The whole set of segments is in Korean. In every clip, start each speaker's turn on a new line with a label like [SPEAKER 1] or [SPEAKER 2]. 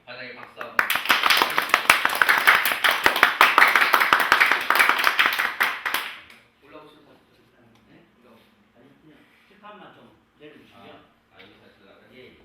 [SPEAKER 1] 바닥에 박수 한번. 올라오시는 분.
[SPEAKER 2] 네? 아니 그냥 칠판만 좀 내려주시면.
[SPEAKER 1] 이거 하시려고요?
[SPEAKER 2] 예.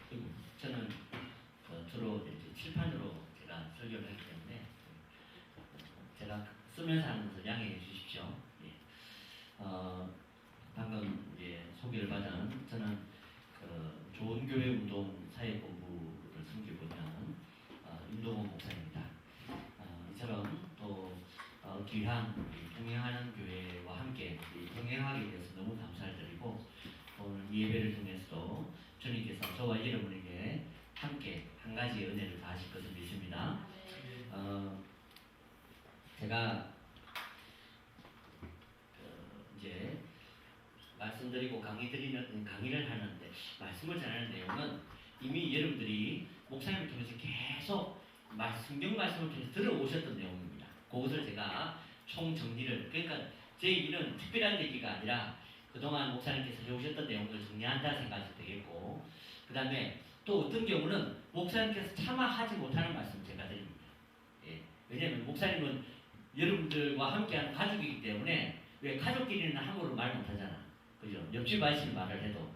[SPEAKER 2] 그리고 저는 주로 이렇게 칠판으로 제가 설교를 하기 때문에 제가 쓰면서 하는 것을 양해해 주십시오. 예. 방금 이제 소개를 받은 저는 좋은 교회 운동 사회본부를 섬기고 있는 임동원 목사입니다. 이처럼 또 귀한 동행하는 교회와 함께 동행하게 돼서 너무 감사를 드리고 오늘 이 예배를 통해서도 주님께서 저와 여러분에게 함께 한 가지 은혜를 다하실 것을 믿습니다. 제가 이제 말씀드리고 강의를 하는데 말씀을 전하는 내용은 이미 여러분들이 목사님을 통해서 계속 성경 말씀을 통해서 들어오셨던 내용입니다. 그것을 제가 총정리를 그러니까 제 일은 특별한 얘기가 아니라 그동안 목사님께서 해오셨던 내용을 정리한다 생각이 되겠고 그 다음에 또 어떤 경우는 목사님께서 차마 하지 못하는 말씀 제가 드립니다. 예. 왜냐하면 목사님은 여러분들과 함께하는 가족이기 때문에 왜 가족끼리는 함부로 말 못하잖아. 그죠? 옆집 아저씨 말을 해도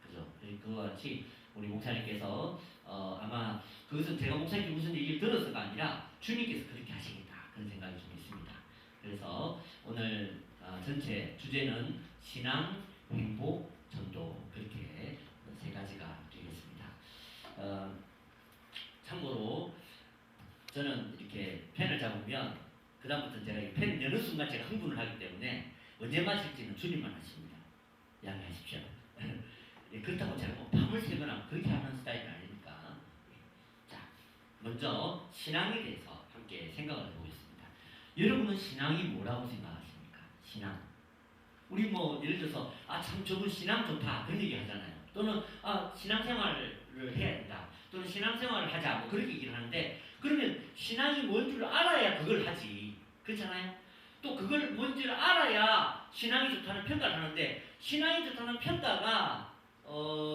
[SPEAKER 2] 그죠? 그와 같이 우리 목사님께서 아마 그것은 제가 목사님께 무슨 얘기를 들어서가 아니라 주님께서 그렇게 하시겠다 그런 생각이 좀 있습니다. 그래서 오늘 전체 주제는 신앙, 행복, 전도 그렇게 세 가지가 되겠습니다. 참고로 저는 이렇게 펜을 잡으면 그 다음부터 제가 이 펜을 여는 순간 제가 흥분을 하기 때문에 언제 마실지는 주님만 아십니다. 양해하십시오. 그렇다고 제가 뭐 밤을 새거나 그렇게 하는 스타일은 아니니까. 자, 먼저 신앙에 대해서 함께 생각을 해보겠습니다. 여러분은 신앙이 뭐라고 생각하십니까? 신앙. 우리 뭐 예를 들어서 참 저분 신앙 좋다 그런 얘기 하잖아요. 또는 신앙생활을 해야 된다. 또는 신앙생활을 하자 뭐 그렇게 얘기를 하는데 그러면 신앙이 뭔 줄 알아야 그걸 하지. 그렇잖아요. 또 그걸 뭔지를 알아야 신앙이 좋다는 평가를 하는데 신앙이 좋다는 평가가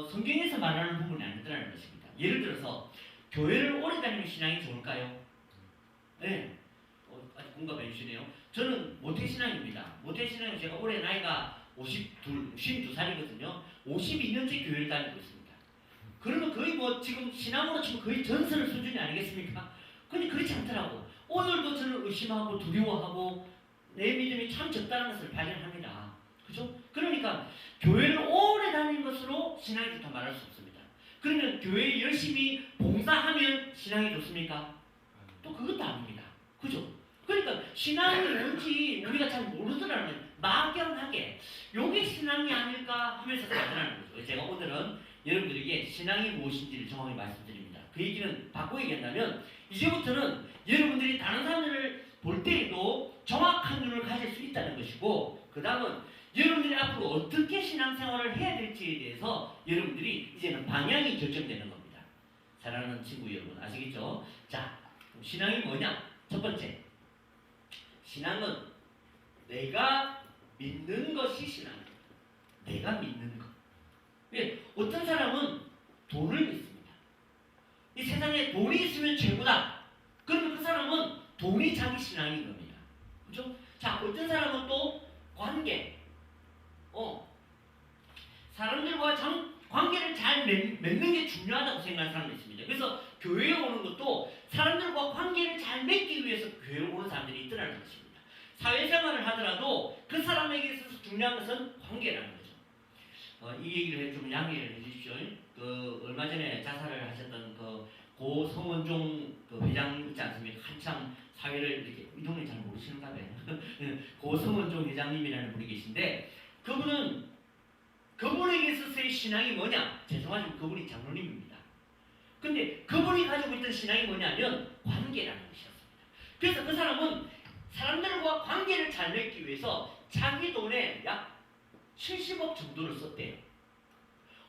[SPEAKER 2] 성경에서 말하는 부분이 아니더라는 것입니다. 예를 들어서 교회를 오래 다니면 신앙이 좋을까요? 네. 아직 공감해 주시네요. 저는 모태신앙입니다. 모태신앙은 제가 올해 나이가 52살이거든요. 52년째 교회를 다니고 있습니다. 그러면 거의 뭐 지금 신앙으로 치면 거의 전설 수준이 아니겠습니까? 근데 그렇지 않더라고. 오늘도 저는 의심하고 두려워하고 내 믿음이 참 적다는 것을 발견합니다. 그죠? 그러니까 교회를 오래 다니는 것으로 신앙이 좋다 말할 수 없습니다. 그러면 교회에 열심히 봉사하면 신앙이 좋습니까? 또 그것도 아닙니다. 그죠? 그러니까 신앙이 뭔지 우리가 잘 모르더라면 막연하게 요게 신앙이 아닐까 하면서 살아가는 거죠. 제가 오늘은 여러분들에게 신앙이 무엇인지를 정확히 말씀드립니다. 그 얘기는 바꿔 얘기한다면 이제부터는 여러분들이 다른 사람들을 볼 때에도 정확한 눈을 가질 수 있다는 것이고 그 다음은 여러분들이 앞으로 어떻게 신앙생활을 해야 될지에 대해서 여러분들이 이제는 방향이 결정되는 겁니다. 사랑하는 친구 여러분 아시겠죠? 자, 신앙이 뭐냐? 첫 번째, 신앙은 내가 믿는 것이 신앙입니다. 내가 믿는 것. 왜? 어떤 사람은 돈을 믿습니다. 이 세상에 돈이 있으면 최고다. 그러면 그 사람은 돈이 자기 신앙인 겁니다. 그죠? 자, 어떤 사람은 또 관계. 사람들과 관계를 잘 맺는 게 중요하다고 생각하는 사람도 있습니다. 그래서 교회에 오는 것도 사람들과 관계를 잘 맺기 위해서 교회에 오는 사람들이 있더라는 것입니다. 사회생활을 하더라도 그 사람에게 있어서 중요한 것은 관계라는 거죠. 이 얘기를 좀 양해를 해주십시오. 얼마 전에 자살을 하셨던 고 성원종 회장 있지 않습니까? 한참 사회를 이렇게 이 동네 잘 모르시는가 봐요. 고 성원종 회장님이라는 분이 계신데 그분에게 있어서의 신앙이 뭐냐? 죄송하지만 그분이 장로님입니다. 근데 그분이 가지고 있던 신앙이 뭐냐면 관계라는 것이었습니다. 그래서 그 사람은 사람들과 관계를 잘 맺기 위해서 자기 돈에 약 70억 정도를 썼대요.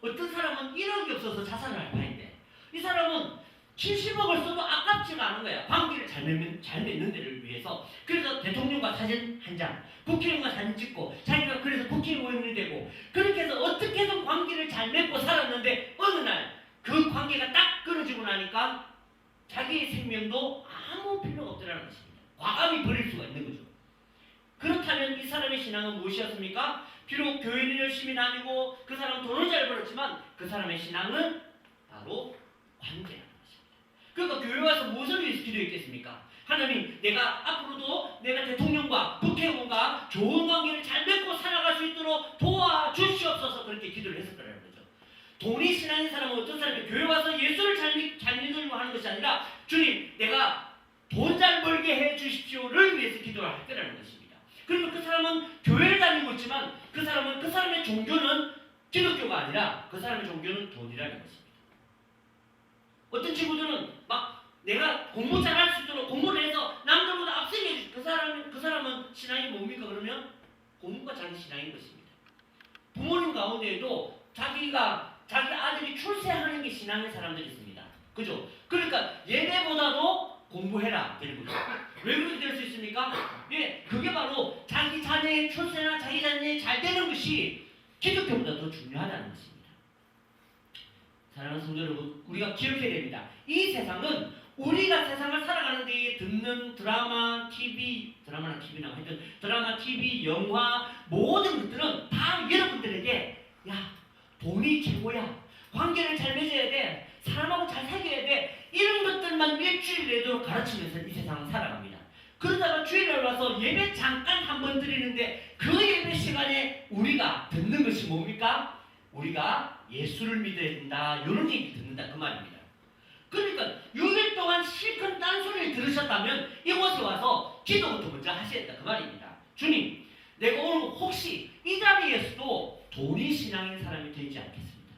[SPEAKER 2] 어떤 사람은 1억이 없어서 자살을 할 판인데 이 사람은 70억을 써도 아깝지가 않은 거야. 관계를 잘 맺는 데를 위해서. 그래서 대통령과 사진 한 장, 국회의원과 사진 찍고 자기가 그래서 국회의원이 되고 그렇게 해서 어떻게든 관계를 잘 맺고 살았는데 어느 날 그 관계가 딱 끊어지고 나니까 자기의 생명도 아무 필요가 없더라는 것입니다. 과감히 버릴 수가 있는 거죠. 그렇다면 이 사람의 신앙은 무엇이었습니까? 비록 교회는 열심히 다니고 그 사람은 돈을 잘 벌었지만 그 사람의 신앙은 바로 관계라는 것입니다. 그러니까 교회 와서 무엇을 위해서 기도했겠습니까? 하나님, 내가 앞으로도 내가 대통령과 국회의원과 좋은 관계를 잘 맺고 살아갈 수 있도록 도와주시옵소서 그렇게 기도를 했었더라는 거죠. 돈이 신앙인 사람은 어떤 사람이 교회 와서 예수를 잘 믿으려고 하는 것이 아니라 주님, 내가 돈 잘 벌게 해 주십시오를 위해서 기도를 할 거라는 것입니다. 그러면 그 사람은 교회를 다니고 있지만 그 사람의 종교는 기독교가 아니라 그 사람의 종교는 돈이라는 것입니다. 어떤 친구들은 막 내가 공부 잘할 수 있도록 공부를 해서 남들보다 앞서게 해주시 그 사람은 신앙이 뭡니까? 그러면 공부가 자기 신앙인 것입니다. 부모님 가운데에도 자기 아들이 출세하는 게 신앙의 사람들이 있습니다. 그죠? 그러니까 얘네보다도 공부해라 되는 거죠. 왜 그렇게 될 수 있습니까? 예, 그게 바로 자기 자녀의 출세나 자기 자녀의 잘 되는 것이 기독교보다 더 중요하다는 것입니다. 사랑하는 성도 여러분, 우리가 기억해야 됩니다. 이 세상은 우리가 세상을 살아가는 데에 듣는 드라마, TV, 영화 모든 것들은 다 여러분들에게 야, 돈이 최고야. 관계를 잘 맺어야 돼. 사람하고 잘 사귀어야 돼. 이런 것들만 일주일 내도록 가르치면서 이 세상을 살아갑니다. 그러다가 주일날 와서 예배 잠깐 한 번 드리는데 그 예배 시간에 우리가 듣는 것이 뭡니까? 우리가 예수를 믿어야 된다. 이런 얘기 듣는다. 그 말입니다. 그러니까 6일 동안 실컷 딴소리를 들으셨다면 이곳에 와서 기도부터 먼저 하셔야 된다. 그 말입니다. 주님, 내가 오늘 혹시 이 자리에서도 돈이 신앙인 사람이 되지 않겠습니다.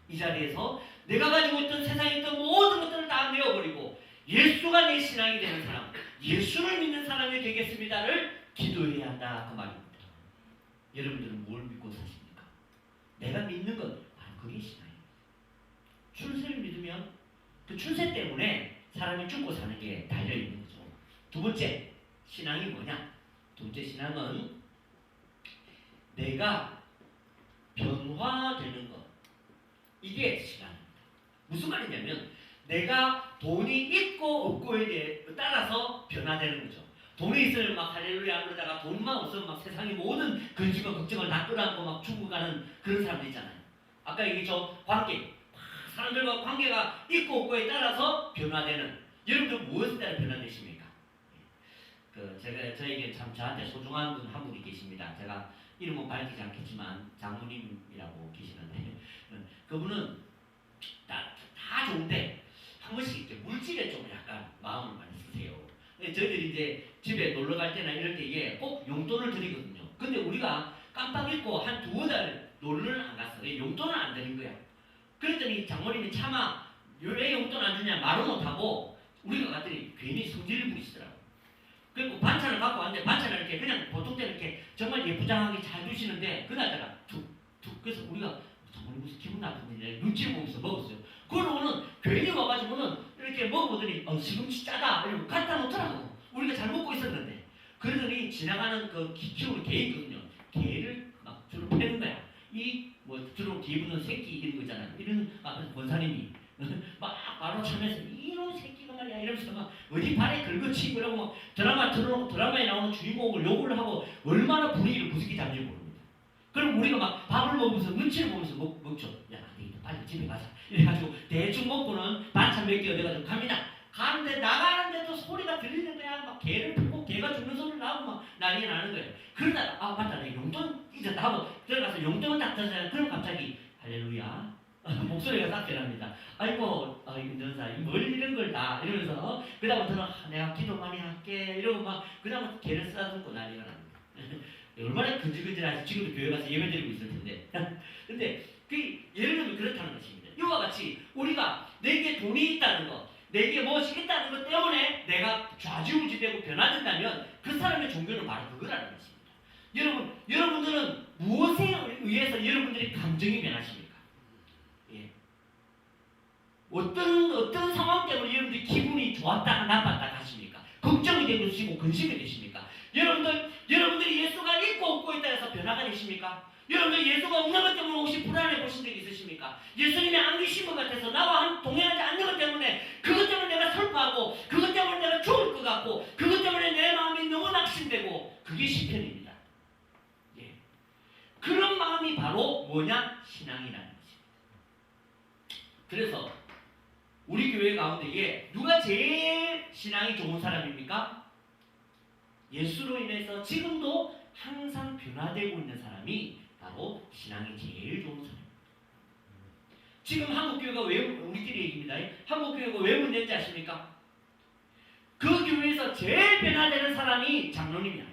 [SPEAKER 2] 이 자리에서 내가 가지고 있던 세상에 있던 모든 것들을 다 내어버리고 예수가 내 신앙이 되는 사람, 예수를 믿는 사람이 되겠습니다를 기도해야 한다. 그 말입니다. 여러분들은 뭘 믿고 사십니까? 내가 믿는 것, 그게 신앙입니다. 출세를 믿으면 그 출세 때문에 사람이 죽고 사는 게 달려있는 거죠. 두 번째, 신앙이 뭐냐? 두 번째 신앙은 내가 변화되는 것. 이게 신앙입니다. 무슨 말이냐면 내가 돈이 있고 없고에 따라서 변화되는 거죠. 돈이 있으면 막 할렐루야 그러다가 돈만 없으면 막 세상의 모든 근심과 걱정을 다 끌어안고 막 죽어가는 그런 사람들 있잖아요. 아까 얘기했죠. 관계. 사람들과 관계가 있고 없고에 따라서 변화되는. 여러분들 무엇에 따라 변화되십니까? 저에게 참 저한테 소중한 분 한 분이 계십니다. 제가 이름은 밝히지 않겠지만 장모님이라고 계시는데 그분은 다 좋은데 한 번씩 이제 물질에 좀 약간 마음을 많이 쓰세요. 저희들이 이제 집에 놀러 갈 때나 이럴 때에 꼭 용돈을 드리거든요. 근데 우리가 깜빡 잊고 한 두어 달 놀러를 안 갔어. 용돈을 안 드린 거야. 그랬더니 장모님이 차마 왜 용돈 안 주냐 말은 못하고 우리가 갔더니 괜히 성질을 부리시더라고. 그리고 반찬을 갖고 왔는데 반찬을 이렇게 그냥 보통 때는 이렇게 정말 예쁘장하게 잘 주시는데 그날따라 툭툭 그래서 우리가 장모님 무슨 기분 나쁜데 눈치를 보면서 먹었어요. 그러고는 괜히 와가지고는 이렇게 먹어보더니 시금치 짜다 이러고 갖다 놓더라고. 우리가 잘 먹고 있었는데 그러더니 지나가는 그 키우는 개 있거든요. 개를 막 주로 패는 거야. 주로 개 붙는 새끼 이런 거 있잖아요. 이런 권사님이 막 바로 참여해서 이런 새끼가 말이야 이러면서 막 어디 발에 긁어치고 이러고 막 드라마에 나오는 주인공을 욕을 하고 얼마나 분위기를 구석기 잡는지 모릅니다. 그럼 우리가 막 밥을 먹으면서 눈치를 보면서 먹죠. 야, 빨리 집에 가자. 이래가지고 대충 먹고는 반찬 몇 개 얻어가지고 갑니다. 가는데 나가는데도 소리가 들리는 거야. 막 개를 풀고 개가 죽는 소리를 나고 막 난리가 나는 거예요. 그러다가 맞다 내 용돈 잊었다 하고 들어가서 용돈을 딱 던져요. 그럼 갑자기 할렐루야 목소리가 딱 변합니다. 아이고 전사 뭘 이런 걸 다 이러면서 그다음부터는 내가 기도 많이 할게 이러고 막 그다음부터 개를 쓰다듬고 난리가 납니다. 얼마나 근질근질하지. 지금도 교회 가서 예배 드리고 있을 텐데 근데 예를 들면 그렇다는 것입니다. 이와 같이 우리가 내게 돈이 있다는 것, 내게 무엇이 있다는 것 때문에 내가 좌지우지되고 변화된다면 그 사람의 종교는 바로 그거라는 것입니다. 여러분들은 무엇에 의해서 여러분들이 감정이 변하십니까? 예. 어떤 상황 때문에 여러분들이 기분이 좋았다가 나빴다가 하십니까? 걱정이 되시고 근심이 되십니까? 여러분들이 예수가 있고 없고 있다 해서 변화가 되십니까? 여러분들 예수가 없는 것 때문에 혹시 불안해 보신 적 있으십니까? 예수님이 안 계신 것 같아서 나와 동행하지 않는 것 때문에 그것 때문에 내가 슬퍼하고 그것 때문에 내가 죽을 것 같고 그것 때문에 내 마음이 너무 낙심되고 그게 시편입니다. 예. 그런 마음이 바로 뭐냐? 신앙이라는 것입니다. 그래서 우리 교회 가운데에 누가 제일 신앙이 좋은 사람입니까? 예수로 인해서 지금도 항상 변화되고 있는 사람이 바로 신앙이 제일 좋은 사람입니다. 지금 한국교회가 왜, 우리끼리 얘기입니다. 한국교회가 왜 문제인지 아십니까? 그 교회에서 제일 변화되는 사람이 장로님이 아니야.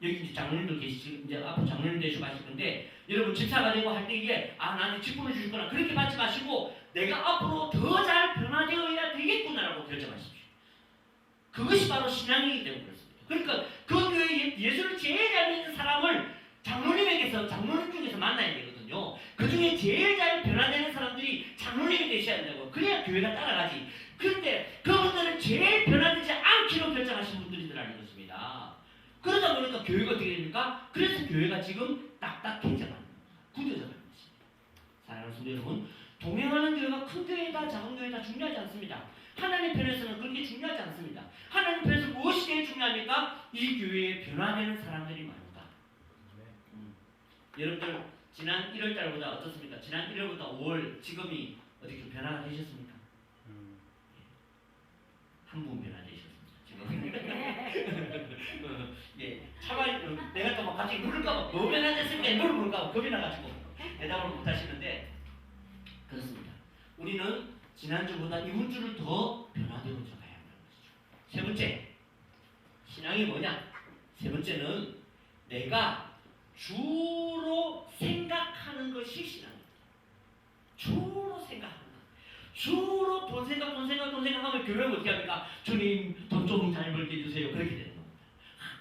[SPEAKER 2] 여기 이제 장로님도 계시고, 이제 앞으로 장로님 되시고 하실 건데, 여러분 집사가 되고 할 때 이게, 나한테 직분을 주실 거나 그렇게 받지 마시고, 내가 앞으로 더 잘 변화되어야 되겠구나라고 결정하십시오. 그것이 바로 신앙이기 때문에 그렇습니다. 그러니까 그 교회에 예수를 제일 잘 믿는 사람을 장로님 중에서 만나야 되거든요. 그 중에 제일 잘 변화되는 사람들이 장로님이 되셔야 된다고. 그래야 교회가 따라가지. 그런데 그분들은 제일 변화되지 않기로 결정하신 분들이들 아니겠습니다. 그러다 보니까 교회가 어떻게 됩니까? 그래서 교회가 지금 딱딱해져가는 겁니다. 굳어져가는 것입니다. 사랑하는 성도 여러분, 동행하는 교회가 큰 교회다 작은 교회다 중요하지 않습니다. 하나님 편에서는 그렇게 중요하지 않습니다. 하나님 편에서 무엇이 제일 중요합니까? 이 교회에 변화되는 사람들이 많은가. 여러분들 지난 1월달보다 어떻습니까? 지난 1월보다 5월 지금이 어떻게 좀 변화가 되셨습니까? 한 분 변화되셨습니다. 지금 예, 차라리 내가 또 막 갑자기 물을까봐 뭐 변화됐을까 뭘 물을까봐 겁이 나가지고 대답을 못하시는데 그렇습니다. 우리는 지난주보다 이번 주를 더 변화되고자 가야 한다는 것이죠. 세 번째, 신앙이 뭐냐? 세 번째는 내가 주로 생각하는 것이 신앙입니다. 주로 생각하는 것. 주로 돈 생각하면 교회는 어떻게 합니까? 주님 돈 좀 잘 벌게 해주세요. 그렇게 되는 겁니다.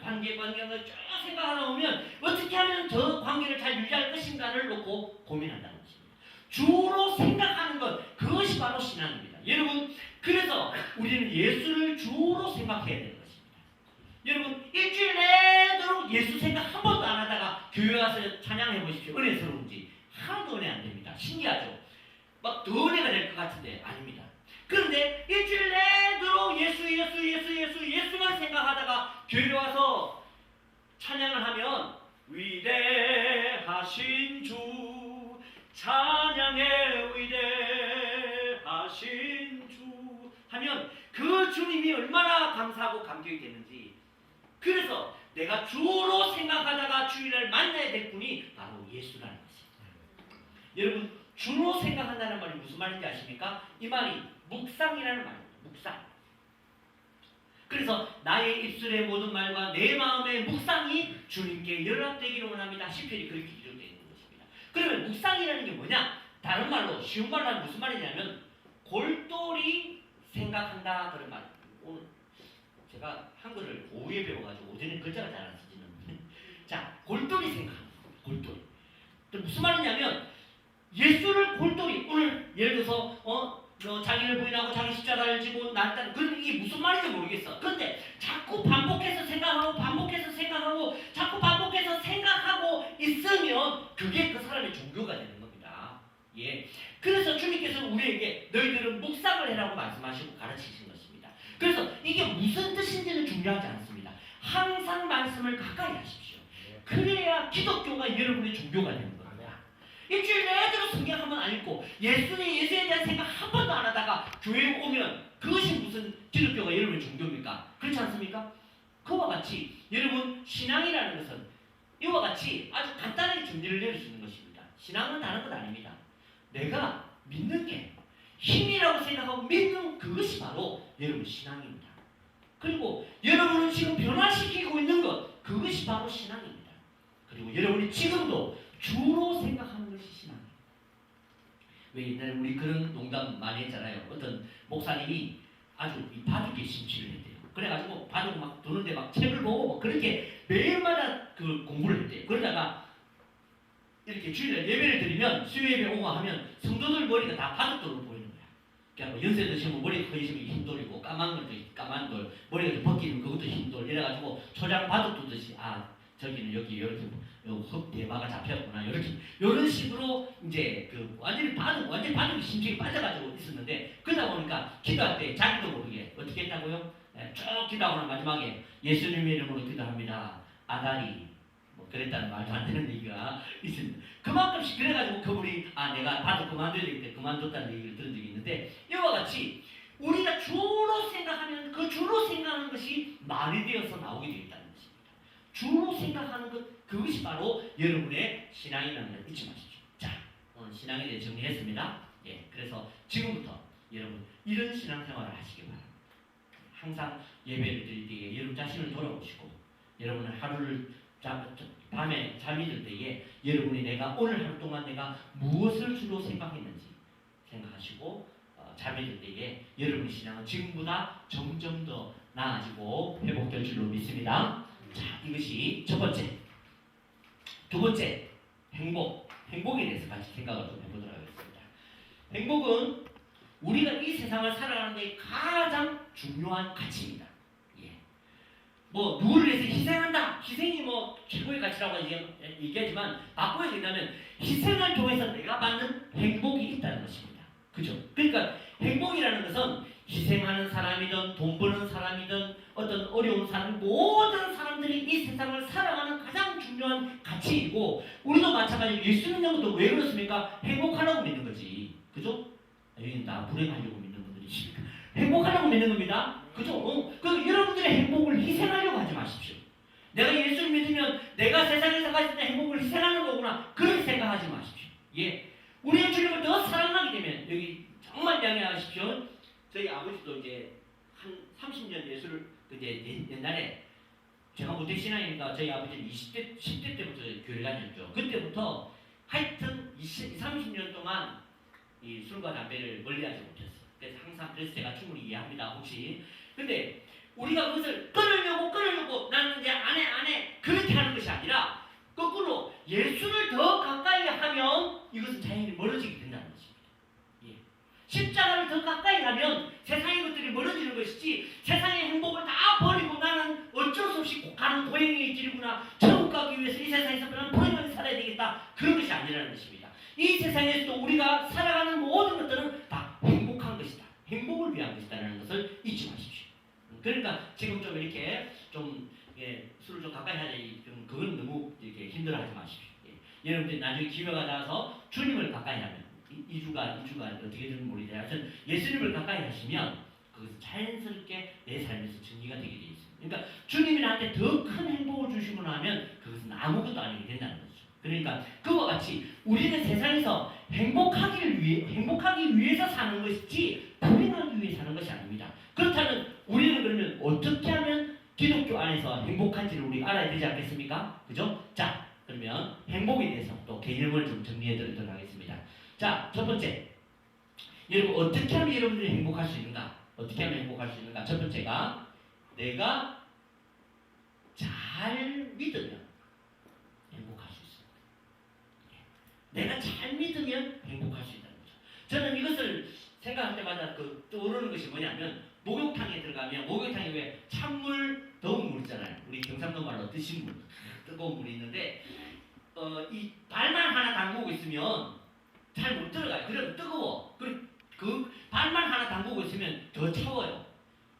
[SPEAKER 2] 관계를 쭉 생각하다 보면 어떻게 하면 저 관계를 잘 유지할 것인가를 놓고 고민한다는 것입니다. 주로 생각하는 것, 그것이 바로 신앙입니다. 여러분, 그래서 우리는 예수를 주로 생각해야 되는 것입니다. 여러분, 일주일 내도록 예수 생각 한 번도 안 하다가 교회 가서 찬양해 보십시오. 은혜스러운지. 하나도 은혜 안 됩니다. 신기하죠? 막 더 은혜가 될 것 같은데 아닙니다. 그런데 일주일 내도록 예수만 생각하다가 교회 와서 찬양을 하면 위대하신 주 찬양해 위대하신 주 하면 그 주님이 얼마나 감사하고 감격이 되는지. 그래서 내가 주로 생각하다가 주일날 만나야 될 분이 바로 예수라는 것입니다. 여러분, 주로 생각한다는 말이 무슨 말인지 아십니까? 이 말이 묵상이라는 말입니다. 묵상. 그래서 나의 입술의 모든 말과 내 마음의 묵상이 주님께 연락되기를 원합니다. 시편이 그렇게 기록되어 있는 것입니다. 그러면 묵상이라는 게 뭐냐? 다른 말로, 쉬운 말로 하면 무슨 말이냐면 골똘히 생각한다 그런 말입니다. 오늘 제가 한글을 오후에 배워가지고 오전에 글자가 잘 안 쓰지는. 자, 골똘히 생각합니다. 골똘히. 무슨 말이냐면 예수를 골똘히, 오늘 예를 들어서 자기를 부인하고 자기 십자가를 지고 나왔다는 그런 이게 무슨 말인지 모르겠어. 그런데 자꾸 반복해서 생각하고 자꾸 반복해서 생각하고 있으면 그게 그 사람의 종교가 되는 겁니다. 예. 그래서 주님께서 우리에게 너희들은 묵상을 해라고 말씀하시고 가르치신 것입니다. 그래서 이게 무슨 뜻인지는 중요하지 않습니다. 항상 말씀을 가까이 하십시오. 그래야 기독교가 여러분의 종교가 되는 겁니다. 일주일 내도록 성경 한 번 안 읽고 예수에 대한 생각 한 번도 안 하다가 교회에 오면 그것이 무슨 기독교가 여러분의 종교입니까? 그렇지 않습니까? 그와 같이 여러분, 신앙이라는 것은 이와 같이 아주 간단하게 정리를 내릴 수 있는 것입니다. 신앙은 다른 것 아닙니다. 내가 믿는 게 힘이라고 생각하고 믿는 그것이 바로 여러분 신앙입니다. 그리고 여러분은 지금 변화시키고 있는 것, 그것이 바로 신앙입니다. 그리고 여러분이 지금도 주로 생각하는 것이 신앙이에요. 왜 옛날에 우리 그런 농담 많이 했잖아요. 어떤 목사님이 아주 이 바둑에 심취를 했대요. 그래가지고 바둑 막 도는데 막 책을 보고 막 그렇게 매일마다 그 공부를 했대요. 그러다가 이렇게 주일날 예배를 드리면 수요 예배 오고 하면 성도들 머리가 다 바둑돌로 보이는 거야. 그러니까 뭐 연세 드시면 머리가 커지시면 흰돌이고 까만 것도 까만 돌, 머리가 좀 벗기면 그것도 흰돌 이래가지고 초장 바둑 두듯이 저기는 여기 이렇게 흙 대마가 잡혔구나 이렇게 이런 식으로 이제 그 완전히 바둑이 심지어 빠져가지고 있었는데 그러다 보니까 기도할 때 자기도 모르게 어떻게 했다고요? 쭉 기도하고 마지막에 예수님의 이름으로 기도합니다. 아다리 뭐 그랬다는 말도 안 되는 얘기가 있습니다. 그만큼씩 그래가지고 그분이 내가 바둑 그만둬야 되겠다 그만뒀다는 얘기를 들은 적이 있는데 이와 같이 우리가 주로 생각하면 그 주로 생각하는 것이 말이 되어서 나오게 되어 있다는 것입니다. 주로 생각하는 것 그것이 바로 여러분의 신앙이라는 걸 잊지 마십시오. 자, 오늘 신앙에 대해 정리했습니다. 예, 그래서 지금부터 여러분 이런 신앙생활을 하시기 바랍니다. 항상 예배를 드릴 때에 여러분 자신을 돌아보시고 여러분은 하루를 밤에 잠이 들 때에 여러분이 내가 오늘 하루 동안 내가 무엇을 주로 생각했는지 생각하시고 잠이 들 때에 여러분의 신앙은 지금보다 점점 더 나아지고 회복될 줄로 믿습니다. 자, 이것이 첫 번째. 두 번째, 행복에 대해서 같이 생각을 좀 해보도록 하겠습니다. 행복은 우리가 이 세상을 살아가는 데 가장 중요한 가치입니다. 예. 뭐 누구를 위해서 희생한다. 희생이 뭐 최고의 가치라고 얘기하지만 바꿔야 된다면 희생을 통해서 내가 받는 행복이 있다는 것입니다. 그죠? 그러니까 행복이라는 것은 희생하는 사람이든 돈 버는 사람이든 어떤 어려운 사람 모든 사람들이 이 세상을 살아가는 가장 중요한 가치이고 우리도 마찬가지로 예수 믿는 것도 왜 그렇습니까? 행복하라고 믿는 거지. 그죠? 여기는 다 불행하려고 믿는 분들이십니까? 행복하려고 믿는 겁니다. 그죠? 그 여러분들의 행복을 희생하려고 하지 마십시오. 내가 예수를 믿으면 내가 세상에서 가질 때 행복을 희생하는 거구나. 그렇게 생각하지 마십시오. 예. 우리의 주님을 더 사랑하게 되면 여기 정말 양해하십시오. 저희 아버지도 이제 한 30년 예수를 이제 옛날에 제가 모태신앙이니까 저희 아버지는 10대 때부터 교회 다녔죠. 그때부터 하여튼 30년 동안 이 술과 담배를 멀리하지 못했어요. 그래서 제가 충분히 이해합니다. 혹시 근데 우리가 그것을 끊으려고 나는 이제 안 해 그렇게 하는 것이 아니라 거꾸로 예수를 더 가까이 하면 이것은 자연히 멀어지게 된다는 것입니다. 예. 십자가를 더 가까이 하면 세상의 것들이 멀어지는 것이지 세상의 행복을 다 버리고 나는 어쩔 수 없이 꼭 가는 도행의 길이구나 천국 가기 위해서 이 세상에서 그냥 불행하게 살아야 되겠다 그런 것이 아니라는 것입니다. 이 세상에서도 우리가 살아가는 모든 것들은 다 행복한 것이다. 행복을 위한 것이다라는 것을 잊지 마십시오. 그러니까 지금 좀 이렇게 좀 술을 좀 가까이 하자 그건 너무 이렇게 힘들어하지 마십시오. 예. 여러분들이 나중에 기회가 나서 주님을 가까이 하면 2주가 어떻게 되는지 모르겠어요. 하여튼 예수님을 가까이 하시면 그것은 자연스럽게 내 삶에서 정리가 되게 되어 있습니다. 그러니까 주님이 나한테 더 큰 행복을 주시고 나면 그것은 아무것도 아니게 된다는 거죠. 그러니까 그와 같이 우리는 세상에서 행복하기 위해서 사는 것이지 불행하기 위해 사는 것이 아닙니다. 그렇다면 우리는 그러면 어떻게 하면 기독교 안에서 행복한지를 우리 알아야 되지 않겠습니까? 그죠? 자, 그러면 행복에 대해서 또 개념을 좀 정리해 드리도록 하겠습니다. 자, 첫 번째. 여러분, 어떻게 하면 여러분들이 행복할 수 있는가? 어떻게 하면 행복할 수 있는가? 첫 번째가 내가 잘 믿으면 행복할 수 있습니다. 내가 잘 믿으면 행복할 수 있다는 거죠. 저는 이것을 생각할 때마다 떠오르는 것이 뭐냐면 목욕탕에 들어가면 목욕탕에 왜 찬물 더운 물 있잖아요. 우리 경상도 말로 뜨신 물, 뜨거운 물이 있는데 이 발만 하나 담그고 있으면 잘 못 들어가요. 그래도 뜨거워. 그 발만 하나 담그고 있으면 더 차워요.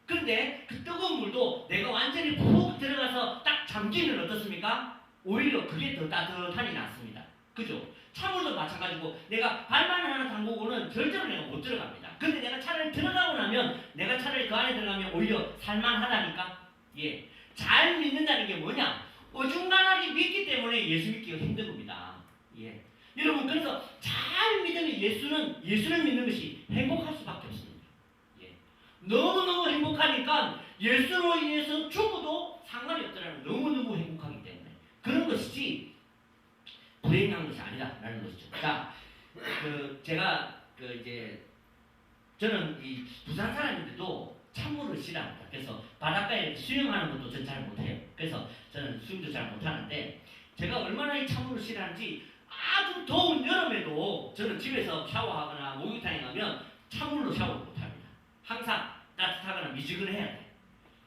[SPEAKER 2] 그런데 그 뜨거운 물도 내가 완전히 푹 들어가서 딱 잠기면 어떻습니까? 오히려 그게 더 따뜻하니 낫습니다. 그죠? 찬물도 마찬가지고 내가 발만 하나 담그고는 절대로 내가 못 들어갑니다. 근데 내가 차라리 들어가고 나면 내가 차라리 그 안에 들어가면 오히려 살만하다니까. 예, 잘 믿는다는 게 뭐냐? 어중간하게 믿기 때문에 예수 믿기가 힘든 겁니다. 예, 여러분 그래서 잘 믿으면 예수를 믿는 것이 행복할 수밖에 없습니다. 예, 너무너무 행복하니까 예수로 인해서 죽어도 상관이 없더라는 너무너무 행복하기 때문에 그런 것이지 불행한 것이 아니다라는 것이죠. 자, 제가 이제 저는 이 부산 사람인데도 찬물을 싫어합니다. 그래서 바닷가에 수영하는 것도 전 잘 못해요. 그래서 저는 수영도 잘 못하는데 제가 얼마나 이 찬물을 싫어하는지 아주 더운 여름에도 저는 집에서 샤워하거나 목욕탕에 가면 찬물로 샤워를 못합니다. 항상 따뜻하거나 미지근해야 돼요.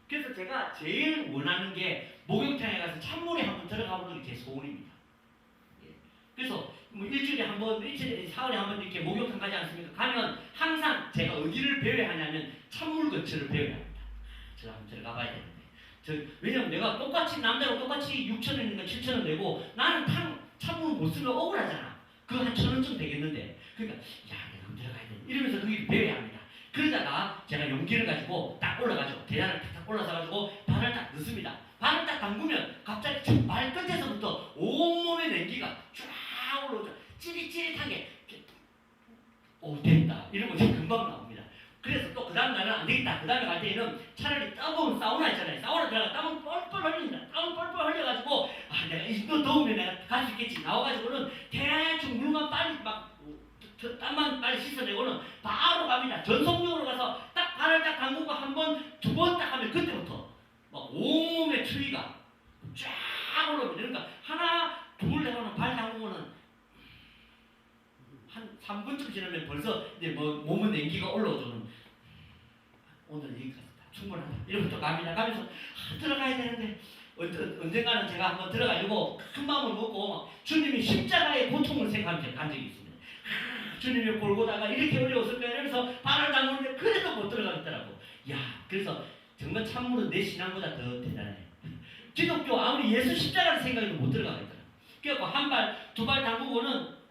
[SPEAKER 2] 그래서 제가 제일 원하는 게 목욕탕에 가서 찬물에 한번 들어가 보는 게 제 소원입니다. 예. 그래서 뭐 일주일에 한 번, 사흘에 한 번 이렇게 목욕탕 가지 않습니까? 가면 항상 제가 어디를 배워야 하냐면 찬물 근처를 배워야 합니다. 제가 한번 들어가 봐야 되는데. 왜냐면 내가 똑같이 남자로 똑같이 6,000원인가 7,000원 내고 나는 찬물 못 쓰면 억울하잖아. 그거 한 1,000원쯤 되겠는데. 그러니까 야 내가 한번 들어가야 돼. 이러면서 거기를 배워야 합니다. 그러다가 제가 용기를 가지고 딱 올라가죠. 계단을 탁탁 올라서 가지고 발을 딱 넣습니다. 발을 딱 담그면 갑자기 발끝에서부터 온몸의 냉기가 쫙 올라오죠. 찌릿찌릿하게 됐다 이러고 금방 나옵니다. 그래서 또 그 다음 날은 안 되겠다. 그 다음에 갈 때는 차라리 따가운 사우나 있잖아요. 사우나 들어가 땀을 뻘뻘 흘린다. 땀을 뻘뻘 흘려가지고 내가 이 정도 더우면 내가 갈 수 있겠지. 나와가지고는 대충 물만 빨리 땀만 빨리 씻어내고는 바로 갑니다. 전속력으로 가서 딱 발을 딱 담그고 한 번, 두 번 딱 하면 그때부터 막 온몸의 추위가 쫙 올라옵니다. 그러니까 하나, 둘 해보면 발 담그고는 한 3분쯤 지나면 벌써 이제 몸은 냉기가 올라오죠. 오늘 여기까지 충분하다. 이러고 또 갑니다. 가면서 들어가야 되는데 언젠가는 제가 한번 들어가지고 큰 마음을 먹고 주님이 십자가의 고통을 생각하면서 간 적이 있습니다. 주님이 골고다가 이렇게 어려웠을 거야 이러면서 발을 담그는데 그래도 못 들어가겠더라고. 야, 그래서 정말 참으로 내 신앙보다 더 대단해. 기독교 아무리 예수 십자가를 생각해도 못 들어가겠더라. 그래서 한 발, 두 발 담그고는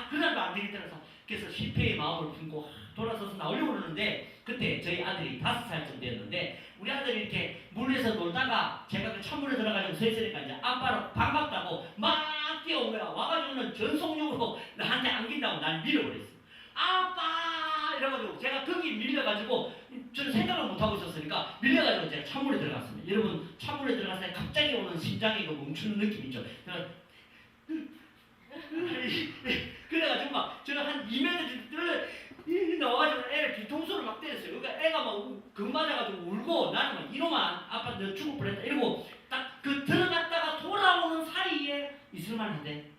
[SPEAKER 2] 그날도 안 되겠더라서 그래서 실패의 마음을 품고 돌아서서 나오려고 그러는데 그때 저희 아들이 5살쯤 됐는데 우리 아들이 이렇게 물에서 놀다가 제가 그 찬물에 들어가려고 서 있으니까 이제 아빠로 반갑다고 막 뛰어온 거야. 와가지고는 전속력으로 나한테 안긴다고 날 밀어버렸어. 아빠! 이래가지고 제가 거기 밀려가지고 저는 생각을 못하고 있었으니까 밀려가지고 제가 찬물에 들어갔습니다. 여러분 찬물에 들어갔을 때 갑자기 오는 심장이 멈추는 느낌 있죠. 그래가지고 막 저는 한 2m 나와가지고 애를 뒤통수를 막 때렸어요. 그러니까 애가 막 금 맞아가지고 울고 나는 막 이놈아 아빠 너 죽을 뻔했다 이러고 딱 그 들어갔다가 돌아오는 사이에 있을만한데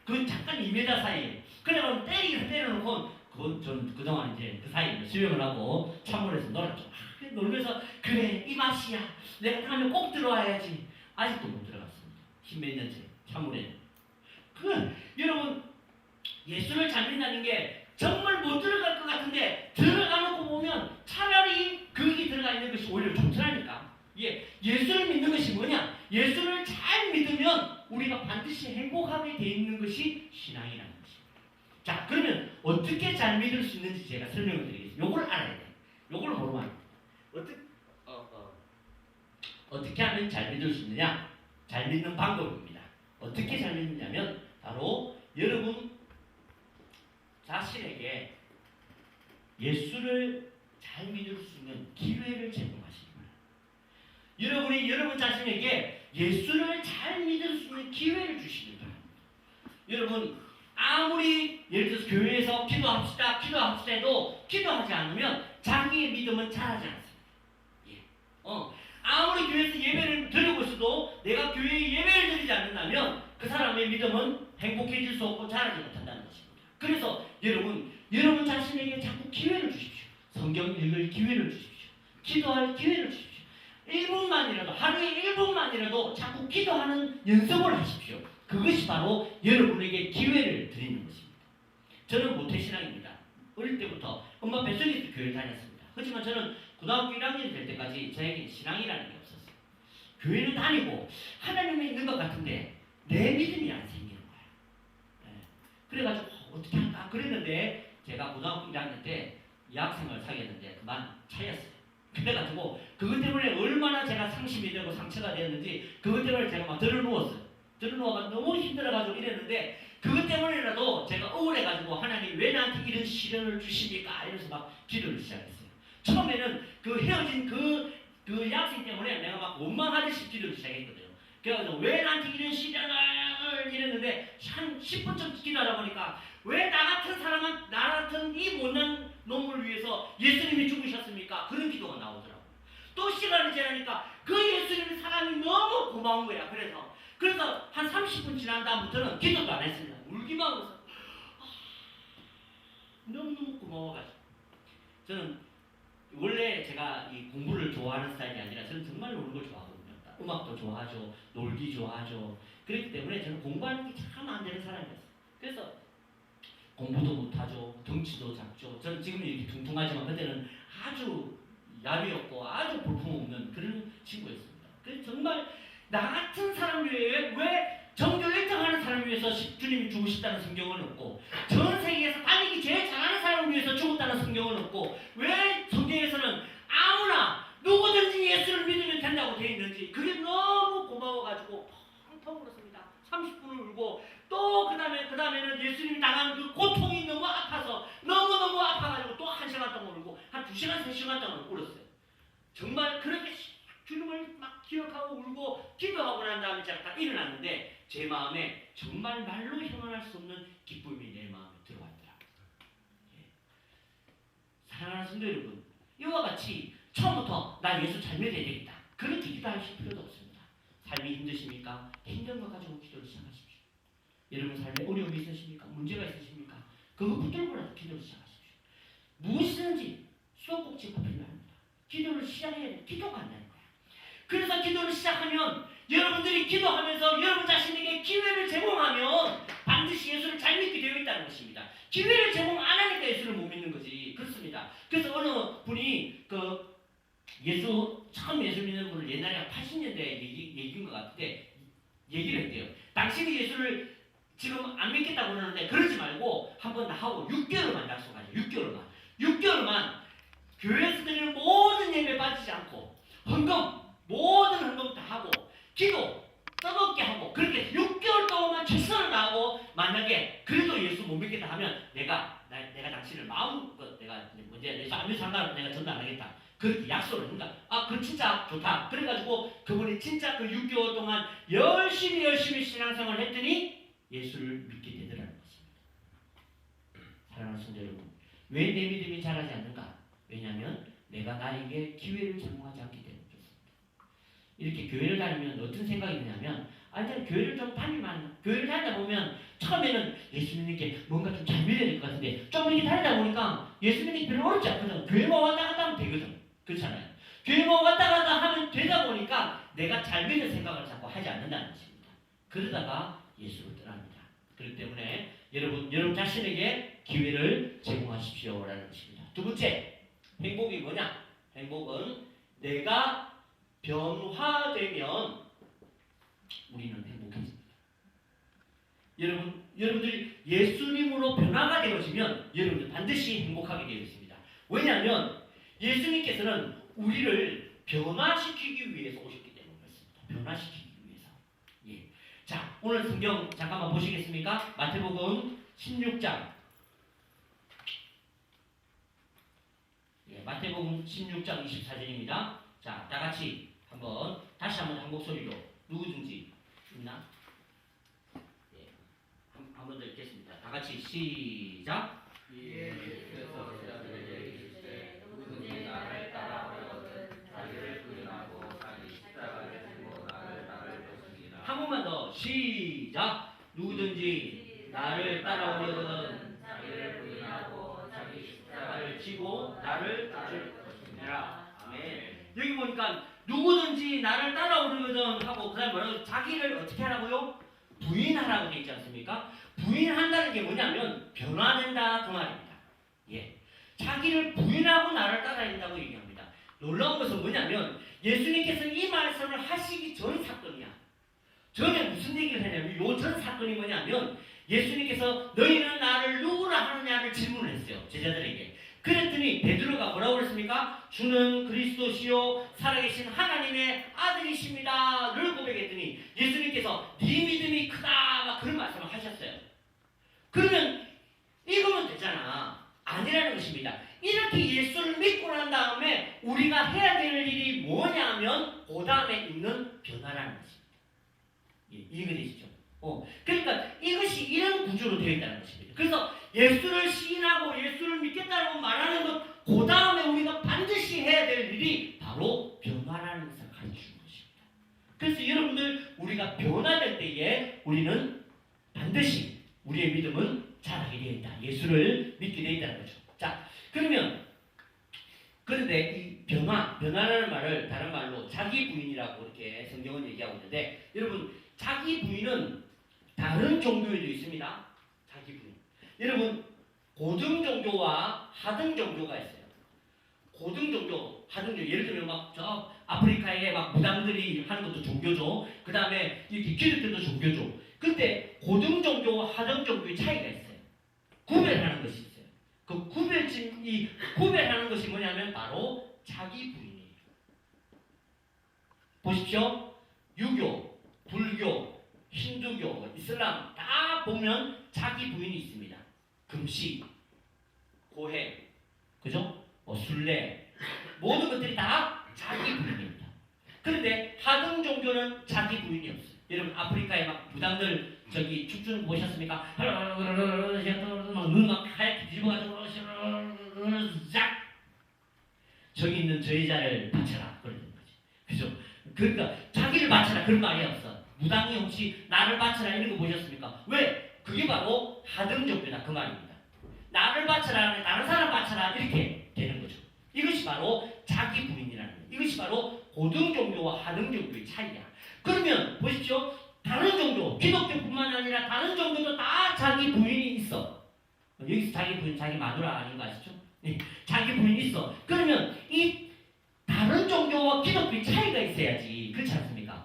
[SPEAKER 2] 그 잠깐 2m 사이에 그래가지고 때리기를 때려놓고 그건 전 그동안 이제 그 사이에 수영을 하고 찬물에서 놀았죠. 놀면서 그래 이 맛이야 내가 다음에 꼭 들어와야지. 아직도 못 들어갔습니다. 10몇 년째 찬물에. 여러분 예수를 잘 믿는다는 게 정말 못 들어갈 것 같은데 들어가놓고 보면 차라리 거기 들어가 있는 것이 오히려 좋더라니까. 예수를 믿는 것이 뭐냐? 예수를 잘 믿으면 우리가 반드시 행복하게 돼 있는 것이 신앙이라는 것입니다. 자, 그러면 어떻게 잘 믿을 수 있는지 제가 설명을 드리겠습니다. 요걸 알아야 돼. 요걸 모르면 어떻게 하면 잘 믿을 수 있느냐? 잘 믿는 방법입니다. 어떻게 잘 믿느냐면 바로 여러분 자신에게 예수를 잘 믿을 수 있는 기회를 제공하시기 바랍니다. 여러분이 여러분 자신에게 예수를 잘 믿을 수 있는 기회를 주시기 바랍니다. 여러분 아무리 예를 들어서 교회에서 기도합시다 해도 기도하지 않으면 자기의 믿음은 자라지 않습니다. 아무리 교회에서 예배를 드리고 있어도 내가 교회에 예배를 드리지 않는다면 그 사람의 믿음은 행복해질 수 없고 자라지 못한다는 것입니다. 그래서 여러분 자신에게 자꾸 기회를 주십시오. 성경 읽을 기회를 주십시오. 기도할 기회를 주십시오. 1분만이라도 하루에 1분만이라도 자꾸 기도하는 연습을 하십시오. 그것이 바로 여러분에게 기회를 드리는 것입니다. 저는 모태신앙입니다. 어릴 때부터 엄마 뱃속에서 교회를 다녔습니다. 하지만 저는 고등학교 1학년이 될 때까지 저에게 신앙이라는 게 없었어요. 교회는 다니고 하나님이 있는 것 같은데 내 믿음이 안 생기는 거예요. 그래가지고 어떻게 할까 그랬는데 제가 고등학교 1학년 때 여학생을 사귀었는데 그만 차였어요. 그래가지고 그것 때문에 얼마나 제가 상심이 되고 상처가 되었는지 그것 때문에 제가 막 들어누웠어요. 들어누워가 너무 힘들어가지고 이랬는데 그것 때문에라도 제가 억울해가지고 하나님 왜 나한테 이런 시련을 주십니까? 이러면서 막 기도를 시작했어요. 처음에는 그 헤어진 그 여학생 때문에 내가 막 원망하듯이 기도를 시작했거든요. 그래가지고 왜 나한테 이런 시련을 이랬는데 한 10분쯤 기도하다 보니까 왜 나 같은 사람은 나 같은 이 못난 놈을 위해서 예수님이 죽으셨습니까? 그런 기도가 나오더라고요. 또 시간이 지나니까 그 예수님의 사랑이 너무 고마운 거야. 그래서 한 30분 지난 다음부터는 기도도 안 했습니다. 울기 울기만 하면서 너무너무 고마워가지고 저는 원래 제가 이 공부를 좋아하는 스타일이 아니라 저는 정말 노는 걸 좋아하거든요. 음악도 좋아하죠. 놀기 좋아하죠. 그렇기 때문에 저는 공부하는 게 참 안 되는 사람이었어요. 그래서 공부도 못하죠. 덩치도 작죠. 저는 지금 이렇게 뚱뚱하지만 그때는 아주 야비었고 아주 볼품없는 그런 친구였습니다. 그래서 정말 나 같은 사람 위해 왜 전교 1등하는 사람을 위해서 주님이 죽으셨다는 성경은 없고 전 세계에서 달리기 제일 잘하는 사람을 위해서 죽었다는 성경은 없고 왜 성경에서는 아무나 누구든지 예수를 믿으면 된다고 되어 있는지 그게 너무 고마워가지고 펑펑 울었습니다. 30분을 울고 또 그 다음에는 예수님이 당한 그 고통이 너무 아파서 너무너무 아파가지고 또 1시간 동안 울고 한 2시간 3시간 동안 울었어요. 정말 그렇게 주님을 막 기억하고 울고 기도하고 난 다음에 제가 딱 일어났는데 제 마음에 정말 말로 형언할 수 없는 기쁨이 내 마음에 들어왔더라고요. 예. 사랑하는 성도 여러분, 이와 같이 처음부터 나 예수 잘 믿어야 되겠다 그렇게 기도하실 필요도 없습니다. 삶이 힘드십니까? 힘든 것 가지고 기도를 시작하십시오. 여러분 삶에 어려움이 있으십니까? 문제가 있으십니까? 그거 붙들고라도 기도를 시작하십시오. 무엇이든지 수도꼭지가 필요합니다. 기도를 시작해야 돼. 기도가 안 되는 거야. 그래서 기도를 시작하면 여러분들이 기도하면서 여러분 자신에게 기회를 제공하면 반드시 예수를 잘 믿게 되어 있다는 것입니다. 기회를 제공 안 하니까 예수를 못 믿는 거지. 그렇습니다. 그래서 어느 분이 처음 예수 믿는 분을 옛날에 80년대 얘기인 것 같은데 얘기를 했대요. 당신이 예수를 지금 안 믿겠다고 그러는데 그러지 말고 한번 나하고 6개월만 약속하죠. 6개월만 교회에서 드리는 모든 예배에 빠지지 않고 모든 헌금 다 하고 기도 떠먹게 하고 그렇게 6개월 동안만 최선을 다하고 만약에 그래도 예수 못 믿겠다 하면 내가 당신을 마음껏 내가 문제 아무 상관없이 내가 전도 안 하겠다. 그렇게 약속을 합니다. 그 진짜 좋다. 그래가지고 그분이 진짜 그 6개월 동안 열심히 신앙생활을 했더니 예수를 믿게 되더라는 것입니다. 사랑하는 성도 여러분, 왜 내 믿음이 자라지 않는가? 왜냐하면 내가 나에게 기회를 제공하지 않기 때문에 그렇습니다. 이렇게 교회를 다니면 어떤 생각이 드냐면 일단 교회를 좀 교회를 다니다 보면 처음에는 예수 믿는 게 뭔가 좀 잘 믿어야 될 것 같은데 좀 이렇게 다니다 보니까 예수 믿는 게 별로 어렵지 않거든. 교회만 왔다 갔다 하면 되거든. 그렇잖아요. 교회만 왔다 갔다 하면 되다 보니까 내가 잘 믿을 생각을 자꾸 하지 않는다는 것입니다. 그러다가 예수를 떠납니다. 그렇기 때문에 여러분 자신에게 기회를 제공하십시오라는 것입니다. 두 번째, 행복이 뭐냐? 행복은 내가 변화되면 우리는 행복해집니다. 여러분들이 예수님으로 변화가 되어지면 여러분들 반드시 행복하게 되어 있습니다. 왜냐하면 예수님께서는 우리를 변화시키기 위해서 오셨기 때문에 그렇습니다. 변화시키기 위해서. 예. 자, 오늘 성경 잠깐만 보시겠습니까? 마태복음 16장. 예, 마태복음 16장 24절입니다. 자, 다같이 다시 한번 한 목소리로 누구든지 있나? 예, 한 번 더 읽겠습니다. 다같이 시작.
[SPEAKER 1] 예. 누구든지 나를 따라오려거든 자기를 부인하고 자기 십자가를 지고 나를 따를 것이니라.
[SPEAKER 2] 한 번만 더 시작. 누구든지 나를 따라오려거든
[SPEAKER 1] 자기를 부인하고 자기
[SPEAKER 2] 십자가를 지고 나를 따를 것이니라. 아멘.
[SPEAKER 1] 아멘.
[SPEAKER 2] 여기 보니까 누구든지 나를 따라오려거든 하고 그다음에 뭐라고 자기를 어떻게 하라고요? 부인하라고 되어 있지 않습니까? 부인한다는 게 뭐냐면 변화된다 그 말입니다. 예. 자기를 부인하고 나를 따라야 된다고 얘기합니다. 놀라운 것은 뭐냐면 예수님께서 이 말씀을 하시기 전 사건이야. 전에 무슨 얘기를 하냐면 요 전 사건이 뭐냐면 예수님께서 너희는 나를 누구라 하느냐를 질문했어요. 제자들에게. 그랬더니 베드로가 뭐라고 그랬습니까? 주는 그리스도시요 살아계신 하나님의 아들이십니다를 고백했더니 예수님께서 네 믿음이 크다 막 그런 말씀을 하셨어요. 그러면 이거면 되잖아. 아니라는 것입니다. 이렇게 예수를 믿고 난 다음에 우리가 해야 될 일이 뭐냐면 그 다음에 있는 변화라는 것입니다. 예, 이해가 되시죠? 그러니까 이것이 이런 구조로 되어 있다는 것입니다. 그래서 예수를 시인하고 예수를 믿겠다고 말하는 것, 그 다음에 우리가 반드시 해야 될 일이 바로 변화라는 것을 가르치는 것입니다. 그래서 여러분들 우리가 변화될 때에 우리는 반드시 우리의 믿음은 자라게 되어 있다. 예수를 믿게 되어 있다는 거죠. 자, 그러면 그런데 이 변화라는 말을 다른 말로 자기 부인이라고 이렇게 성경은 얘기하고 있는데 여러분 자기 부인은 다른 종교에도 있습니다. 자기 부인. 여러분 고등 종교와 하등 종교가 있어요. 고등 종교, 하등 종교. 예를 들면 막 저 아프리카에 막 무당들이 하는 것도 종교죠. 그 다음에 이렇게 기독교도 종교죠. 근데 고등 종교와 하등 종교의 차이가 있어요. 구별하는 것이 있어요. 그 구별하는 것이 뭐냐면 바로 자기 부인이에요. 보십시오. 유교, 불교, 힌두교, 이슬람 다 보면 자기 부인이 있습니다. 금식, 고해, 그죠? 순례 모든 것들이 다 자기 부인입니다. 그런데 하등 종교는 자기 부인이 없어요. 여러분 아프리카에 막 무당들 저기 춤추는 거 보셨습니까? 막눈막 하얗게 뒤집어가지고 쫙 저기 있는 저 여자를 바쳐라 그러는 거지. 그죠? 그러니까 자기를 바쳐라 그런 말이 없어. 무당이 혹시 나를 바쳐라 이런 거 보셨습니까? 왜? 그게 바로 하등 종교다 그 말입니다. 나를 바쳐라 다른 사람 바쳐라 이렇게 되는 거죠. 이것이 바로 자기 부인이라는 거예요. 이것이 바로 고등 종교와 하등 종교의 차이야. 그러면 보십시오. 다른 종교, 기독교뿐만 아니라 다른 종교도 다 자기 부인이 있어. 여기서 자기 부인, 자기 마누라 아닌 거 아시죠? 자기 부인이 있어. 그러면 이 다른 종교와 기독교의 차이가 있어야지. 그렇지 않습니까?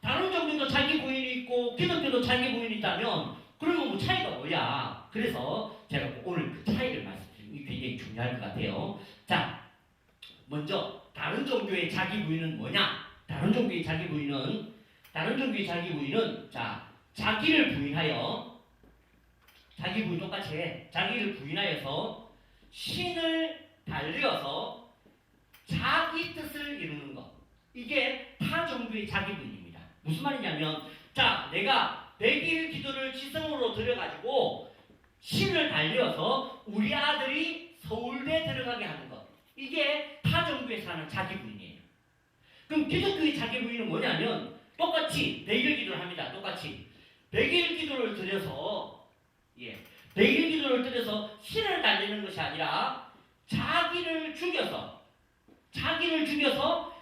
[SPEAKER 2] 다른 종교도 자기 부인이 있고 기독교도 자기 부인이 있다면 그러면 뭐 차이가 뭐야? 그래서 제가 오늘 그 차이를 말씀드리는 게 굉장히 중요할 것 같아요. 자, 먼저 다른 종교의 자기 부인은 뭐냐? 다른 종교의 자기 부인은 자 자기를 부인하여 자기 부인 똑같이 해. 자기를 부인하여서 신을 달리어서 자기 뜻을 이루는 것. 이게 타 종교의 자기 부인입니다. 무슨 말이냐면 자 내가 100일 기도를 지성으로 들여가지고 신을 달리어서 우리 아들이 서울대 들어가게 하는 것. 이게 타 종교에서 하는 자기 부인이에요. 그럼 기독교의 자기 부인은 뭐냐면 똑같이 100일 기도를 합니다. 똑같이 100일 기도를 드려서 100일 기도를 드려서 신을 달리는 것이 아니라 자기를 죽여서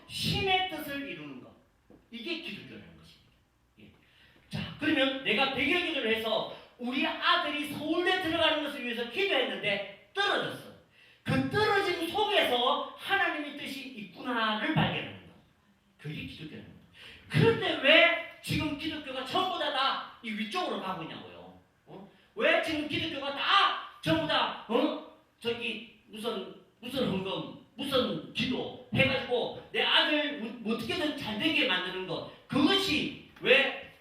[SPEAKER 2] 신의 뜻을 이루는 것. 이게 기독교라는 것입니다. 자, 그러면 내가 100일 기도를 해서 우리 아들이 서울대 들어가는 것을 위해서 기도했는데 떨어졌어. 그 떨어짐 속에서 하나님의 뜻이 있구나를 발견하는 것. 그게 기독교라는 것. 그런데 왜 지금 기독교가 전부 다 이 위쪽으로 가고 있냐고요? 왜 지금 기독교가 다 전부 다 저기 무슨 헌금 무슨 기도 해가지고 내 아들 어떻게든 잘 되게 만드는 것. 그것이 왜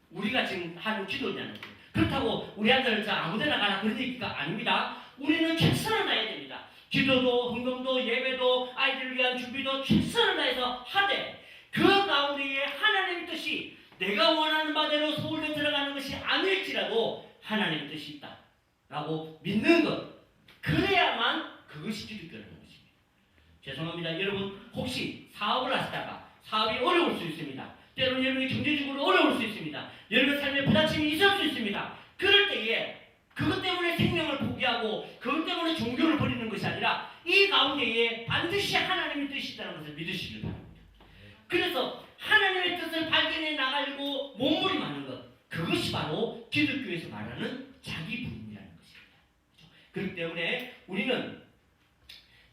[SPEAKER 2] 우리가 지금 하는 기도냐는 거예요. 그렇다고 우리 아들 아무데나 가라 그런 얘기가 아닙니다. 우리는 최선을 다해야 됩니다. 기도도 헌금도 예배도 아이들을 위한 준비도 최선을 다해서 하되 그 가운데에 하나님의 뜻이 내가 원하는 바대로 서울대 들어가는 것이 아닐지라도 하나님의 뜻이 있다 라고 믿는 것. 그래야만 그것이 기독교라는 것입니다. 죄송합니다. 여러분 혹시 사업을 하시다가 사업이 어려울 수 있습니다. 때로는 여러분이 경제적으로 어려울 수 있습니다. 여러분 삶에 부딪힘이 있을 수 있습니다. 그럴 때에 그것 때문에 생명을 포기하고 그것 때문에 종교를 버리는 것이 아니라 이 가운데에 반드시 하나님의 뜻이 있다는 것을 믿으시길 바랍니다. 그래서 하나님의 뜻을 발견해 나가려고 몸부림하는 것. 그것이 바로 기독교에서 말하는 자기 부인이라는 것입니다. 그렇기 때문에 우리는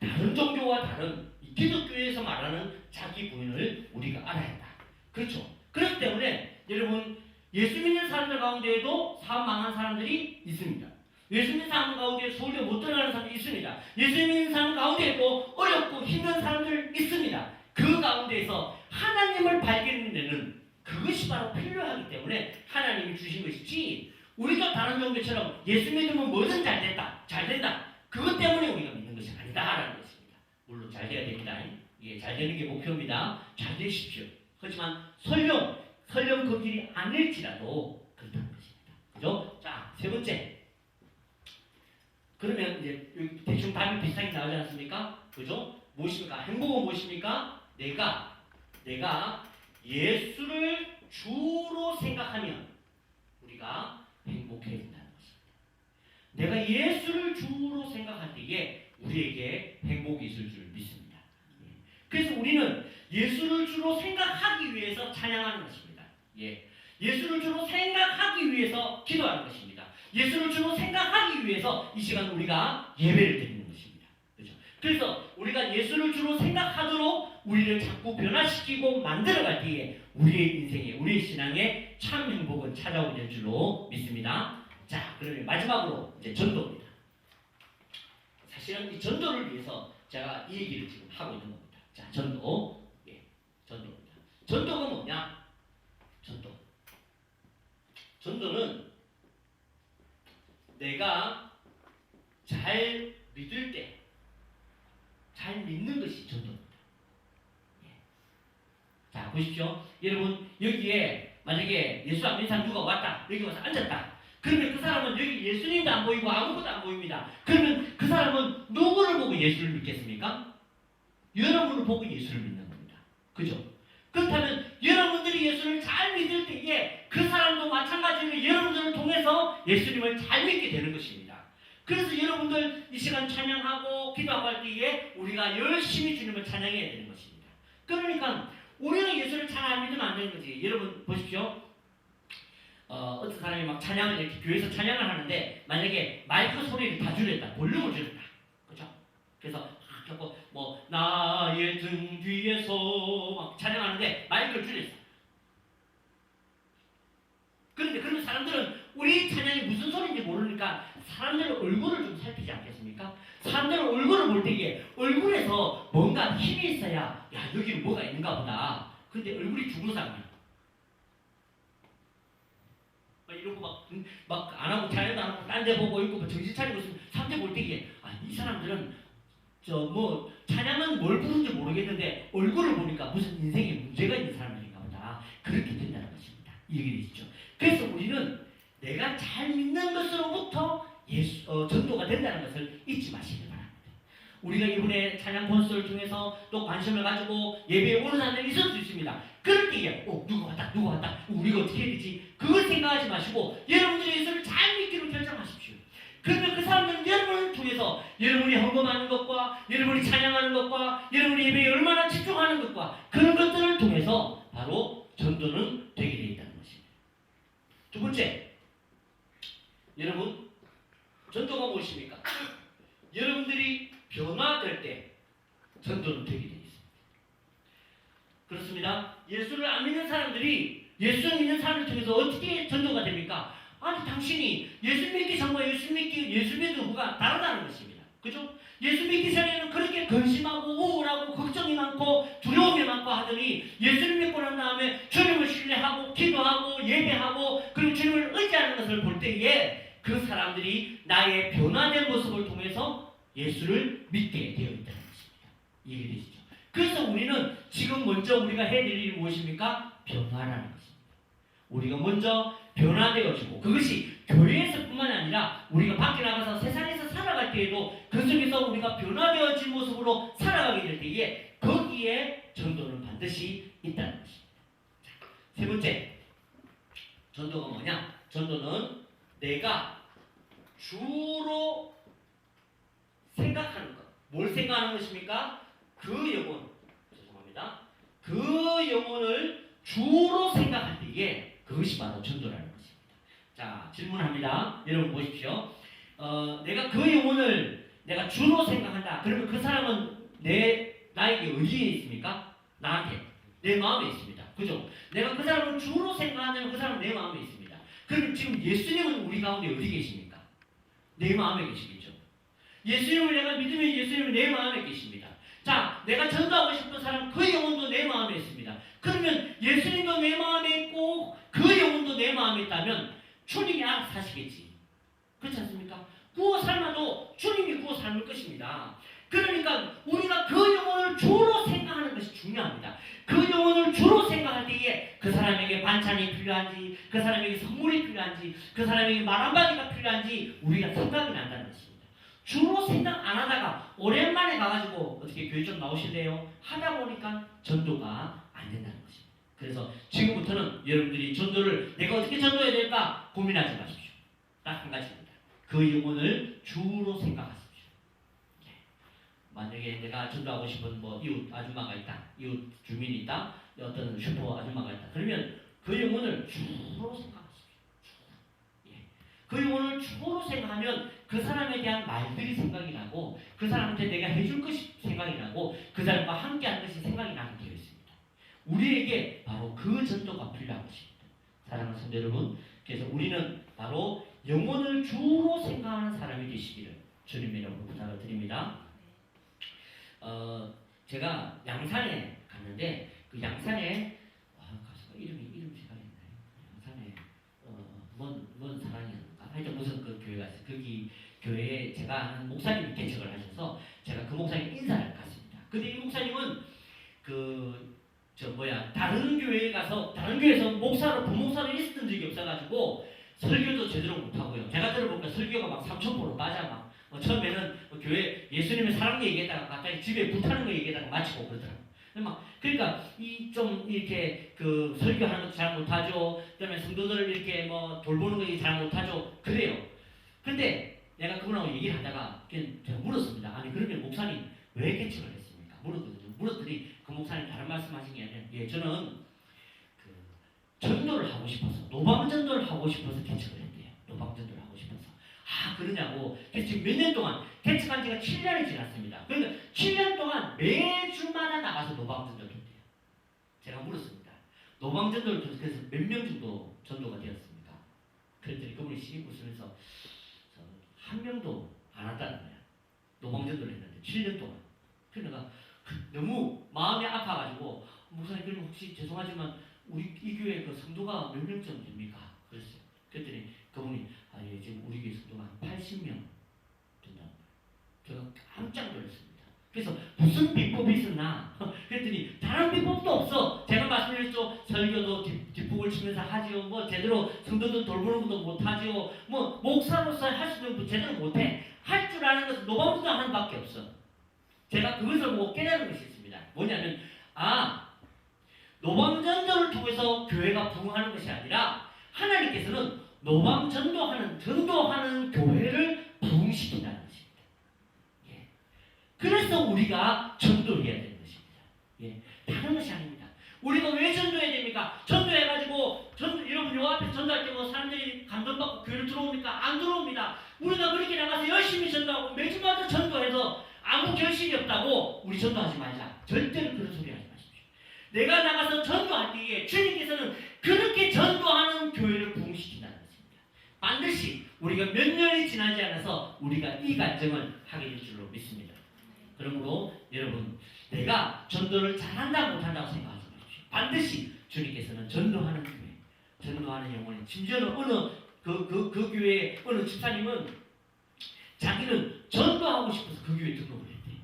[SPEAKER 2] 다른 종교와 다른 기독교에서 말하는 자기 부인을 우리가 알아야 한다. 그렇죠? 그렇기 때문에 여러분 예수 믿는 사람들 가운데에도 사업 망한 사람들이 있습니다. 예수 믿는 사람 가운데 서울대 못 들어가는 사람이 있습니다. 예수 믿는 사람 가운데에도 어렵고 힘든 사람들 있습니다. 그 가운데에서 하나님을 발견해내는 그것이 바로 필요하기 때문에 하나님이 주신 것이지 우리가 다른 종교처럼 예수 믿으면 뭐든 잘 된다. 그것 때문에 우리가 믿는 것이 아니다라는 것입니다. 물론 잘 돼야 됩니다. 잘 되는 게 목표입니다. 잘 되십시오. 하지만 설령 그 길이 아닐지라도 그렇다는 것입니다. 그죠? 자, 세 번째. 그러면 이제 여기 대충 답이 비슷하게 나오지 않습니까? 그죠? 무엇입니까? 행복은 무엇입니까? 내가 예수를 주로 생각하면 우리가 행복해야 된다는 것입니다. 내가 예수를 주로 생각할 때에 우리에게 행복이 있을 줄 믿습니다. 그래서 우리는 예수를 주로 생각하기 위해서 찬양하는 것입니다. 예수를 주로 생각하기 위해서 기도하는 것입니다. 예수를 주로 생각하기 위해서 이 시간 우리가 예배를 드리는 것입니다. 그렇죠? 그래서 우리가 예수를 주로 생각하도록 우리를 자꾸 변화시키고 만들어갈 때에 우리의 인생에, 우리의 신앙에 참 행복은 찾아오게 될 줄로 믿습니다. 자, 그러면 마지막으로 이제 전도입니다. 사실은 이 전도를 위해서 제가 이 얘기를 지금 하고 있는 겁니다. 자, 전도. 전도입니다. 전도가 뭐냐? 전도는 내가 잘 믿을 때, 잘 믿는 것이 전도입니다. 자, 보십시오. 여러분, 여기에 만약에 예수 안 믿는 사람 누가 왔다. 여기 와서 앉았다. 그러면 그 사람은 여기 예수님도 안 보이고 아무것도 안 보입니다. 그러면 그 사람은 누구를 보고 예수를 믿겠습니까? 여러분을 보고 예수를 믿는 겁니다. 그죠? 그렇다면 여러분들이 예수를 잘 믿을 때에 그 사람도 마찬가지로 여러분들을 통해서 예수님을 잘 믿게 되는 것입니다. 그래서 여러분들 이 시간 찬양하고 기도하고 할 때에 우리가 열심히 주님을 찬양해야 되는 것입니다. 그러니까 우리는 예수를 잘 안 믿으면 안 되는 거지. 여러분 보십시오. 어떤 사람이 막 찬양을 이렇게 교회에서 찬양을 하는데 만약에 마이크 소리를 다 줄였다, 볼륨을 줄였다, 그렇죠? 그래서 자꾸 뭐 나의 등 뒤에서 막 찬양하는데 마이크를 줄였어. 그런데 그런 사람들은 우리 찬양이 무슨 소리인지 모르니까 사람들의 얼굴을 좀 살피지 않겠습니까? 사람들의 얼굴을 볼 때에 얼굴에서 뭔가 힘이 있어야 야 여기는 뭐가 있는가 보다. 근데 얼굴이 죽은 사람이야. 이러고 막 안 하고 찬양도 안 하고 딴 데 보고 있고 뭐 정신 차리고 있으면 사람들 볼 때에 이 사람들은 뭐 찬양은 뭘 부르는지 모르겠는데 얼굴을 보니까 무슨 인생에 문제가 있는 사람들인가 보다. 그렇게 된다는 것입니다. 이 얘기죠. 그래서 우리는 내가 잘 믿는 것으로부터 전도가 된다는 것을 잊지 마시기 바랍니다. 우리가 이번에 찬양 콘서트를 통해서 또 관심을 가지고 예배에 오는 사람들이 있을 수 있습니다. 그럴 때에 누가 왔다 우리가 어떻게 해야 되지? 그걸 생각하지 마시고 여러분들이 예수를 잘 믿기로 결정하십시오. 그러면 그 사람들은 여러분을 통해서 여러분이 헌금하는 것과 여러분이 찬양하는 것과 여러분이 예배에 얼마나 집중하는 것과 그런 것들을 통해서 바로 전도는 되게 되어 있다는 것입니다. 두 번째, 여러분 전도가 무엇입니까? 여러분들이 변화될 때 전도는 되게 되어 있습니다. 그렇습니다. 예수를 안 믿는 사람들이 예수 믿는 사람을 통해서 어떻게 전도가 됩니까? 아니 당신이 예수 믿기 전과 예수 믿는 후가 다르다는 것입니다. 그죠? 예수 믿기 전에는 그렇게 근심하고 우울하고 걱정이 많고 두려움이 많고 하더니 예수를 믿고 난 다음에 주님을 신뢰하고 기도하고 예배하고 그리고 주님을 의지하는 것을 볼 때에 그 사람들이 나의 변화된 모습을 통해서 예수를 믿게 되어 있다는 것입니다. 이해되시죠? 그래서 우리는 지금 먼저 우리가 해야 될 일이 무엇입니까? 변화라는 것입니다. 우리가 먼저 변화되어지고 그것이 교회에서뿐만 아니라 우리가 밖에 나가서 세상에서 살아갈 때에도 그 속에서 우리가 변화되어진 모습으로 살아가게 될 때에 거기에 전도는 반드시 있다는 것입니다. 세 번째, 전도가 뭐냐? 전도는 내가 주로 생각하는 것. 뭘 생각하는 것입니까? 그 영혼, 죄송합니다. 그 영혼을 주로 생각할 때에 그것이 바로 전도라는 것입니다. 자, 질문합니다. 여러분 보십시오. 내가 그 영혼을 내가 주로 생각한다. 그러면 그 사람은 나에게 어디에 있습니까? 나한테, 내 마음에 있습니다. 그죠? 내가 그 사람을 주로 생각하면 그 사람은 내 마음에 있습니다. 그럼 지금 예수님은 우리 가운데 어디 계십니까? 내 마음에 계시겠죠. 예수님을 내가 믿으면 예수님은 내 마음에 계십니다. 자, 내가 전도하고 싶은 사람 그 영혼도 내 마음에 있습니다. 그러면 예수님도 내 마음에 있고 그 영혼도 내 마음에 있다면 주님이 알아서 사시겠지. 그렇지 않습니까? 구워 삶아도 주님이 구워 삶을 것입니다. 그러니까 우리가 그 영혼을 주로 생각하는 것이 중요합니다. 그 영혼을 주로 생각할 때에 그 사람에게 반찬이 필요한지 그 사람에게 선물이 필요한지 그 사람에게 말 한마디가 필요한지 우리가 생각이 난다는 것입니다. 주로 생각 안 하다가 오랜만에 가가지고 어떻게 교회 좀 나오실래요? 하다 보니까 전도가 안 된다는 것입니다. 그래서 지금부터는 여러분들이 전도를 내가 어떻게 전도해야 될까 고민하지 마십시오. 딱 한 가지입니다. 그 영혼을 주로 생각하십시오. 예. 만약에 내가 전도하고 싶은 뭐 이웃 아줌마가 있다, 이웃 주민이 있다, 어떤 슈퍼 아줌마가 있다. 그러면 그 영혼을 주로 생각하십시오. 예. 그 영혼을 주로 생각하면 그 사람에 대한 말들이 생각이 나고 그 사람한테 내가 해줄 것이 생각이 나고 그 사람과 함께하는 것이 생각이 나게 되어 있습니다. 우리에게 바로 그 전도가 필요한 것입니다. 사랑하는 성도 여러분, 그래서 우리는 바로 영혼을 주로 생각하는 사람이 되시기를 주님의 이름으로 부탁을 드립니다. 제가 양산에 갔는데 그 양산에 가수가 이름 생각이 안 나요. 양산에 뭔 사랑이었는가? 하여튼 무슨 그 교회가 있어요. 거기 교회에 제가 아는 목사님이 개척을 하셔서 제가 그 목사님 인사를 갔습니다. 근데 이 목사님은 다른 교회에 가서 다른 교회에서 목사로 부목사로 있었던 적이 없어가지고 설교도 제대로 못하고요. 제가 들어보니까 설교가 막 삼천포로 빠져 처음에는 교회 예수님의 사랑 얘기했다가 갑자기 집에 불타는 거 얘기했다가 마치고 그러더라고요. 그러니까 좀 이렇게 그 설교하는 것도 잘 못하죠. 그다음에 성도들 이렇게 뭐 돌보는 거 잘 못하죠. 그래요. 근데 내가 그분하고 얘기를 하다가 제가 물었습니다. 아니 그러면 목사님 왜 개척을 했습니까? 물었거든요. 물었더니 그 목사님 다른 말씀하신 게 아니라 저는 그 전도를 하고 싶어서 노방 전도를 하고 싶어서 개척을 했대요. 노방 전도를 하고 싶어서. 그러냐고. 그래서 지금 몇 년 동안 개척한 지가 7년이 지났습니다. 그러니까 7년 동안 매주마다 나가서 노방 전도를 했대요. 제가 물었습니다. 노방 전도를 그래서 몇 명 정도 전도가 되었습니까? 그랬더니 그분이 씩 웃으면서 한 명도 안 왔다는 거야. 노방 전도를 했는데 7년 동안. 그러니까 너무 마음이 아파가지고 목사님 그러면 혹시 죄송하지만 우리 이 교회 그 성도가 몇 명쯤 됩니까? 그랬어요. 그랬더니 그분이 예, 지금 우리 교회 성도가 한 80명 된다고. 제가 깜짝 놀랐습니다. 그래서 무슨 비법이 있었나? 그랬더니 다른 비법도 없어. 제가 말씀드렸죠. 설교도 뒷북을 치면서 하지요. 뭐 제대로 성도들 돌보는 것도 못하지요. 뭐 목사로서 할 수 있는 것도 제대로 못해. 할 줄 아는 것은 노방전도 하는 밖에 없어. 제가 그것을 보고 깨달은 것이 있습니다. 뭐냐면 노방전도를 통해서 교회가 부흥하는 것이 아니라 하나님께서는 전도하는 교회를 부흥시킨다는 것입니다. 예. 그래서 우리가 전도해야 되는 것입니다. 예. 다른 것이 아닙니다. 우리가 왜 전도해야 됩니까? 전도해가지고 여러분 요 앞에 전도할 때 뭐 사람들이 감동받고 교회를 들어옵니까? 안 들어옵니다. 우리가 그렇게 나가서 열심히 전도하고 매주마다 전도해서 아무 결실이 없다고 우리 전도하지 말자. 절대로 그런 소리 하지 마십시오. 내가 나가서 전도할 때에 주님께서는 그렇게 전도하는 교회를 부흥시킨다는 것입니다. 반드시 우리가 몇 년이 지나지 않아서 우리가 이 간증을 하게 될 줄로 믿습니다. 그러므로 여러분 내가 전도를 잘한다 못한다고 생각하지 마십시오. 반드시 주님께서는 전도하는 교회, 전도하는 영혼이 심지어는 어느 그 교회의 어느 집사님은 자기는 전도하고 싶어서 그 교회에 등록을 했대요.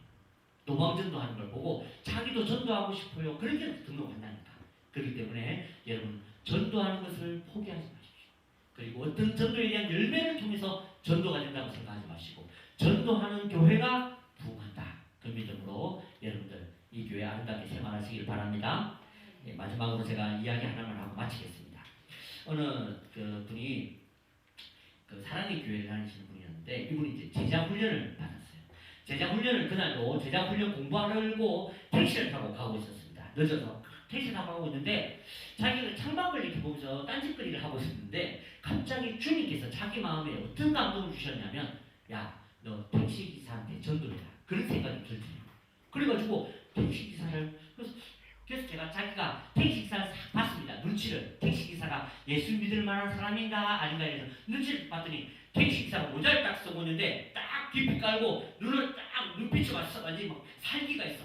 [SPEAKER 2] 노방전도하는 걸 보고 자기도 전도하고 싶어요. 그렇게 등록한다니까. 그렇기 때문에 여러분 전도하는 것을 포기하지 마십시오. 그리고 어떤 전도에 대한 열매를 통해서 전도가 된다고 생각하지 마시고 전도하는 교회가 부흥한다. 그 믿음으로 여러분들 이 교회 아름답게 생활하시길 바랍니다. 예, 마지막으로 제가 이야기 하나만 하고 마치겠습니다. 어느 그 분이 그 사랑의 교회를 다니시는 분이었는데 이분이 이제 제자 훈련을 받았어요. 제자 훈련을 그날도 제자 훈련 공부하려고 택시를 타고 가고 있었습니다. 늦어서 택시 타고 가고 있는데 자기가 창밖을 이렇게 보면서 딴짓거리를 하고 있었는데 갑자기 주님께서 자기 마음에 어떤 감동을 주셨냐면 야, 너 택시기사한테 전도해라. 그런 생각이 들더라고요. 그래가지고 택시기사를 그래서 제가 자기가 택시기사를 싹 봤습니다. 눈치를. 택시기사가 예수 믿을 만한 사람인가 아닌가 해서 눈치를 봤더니 택시기사가 모자를 딱 쓰고 있는데 딱 깊이 깔고 눈을 딱 눈빛이 왔어. 완전히 막 살기가 있어.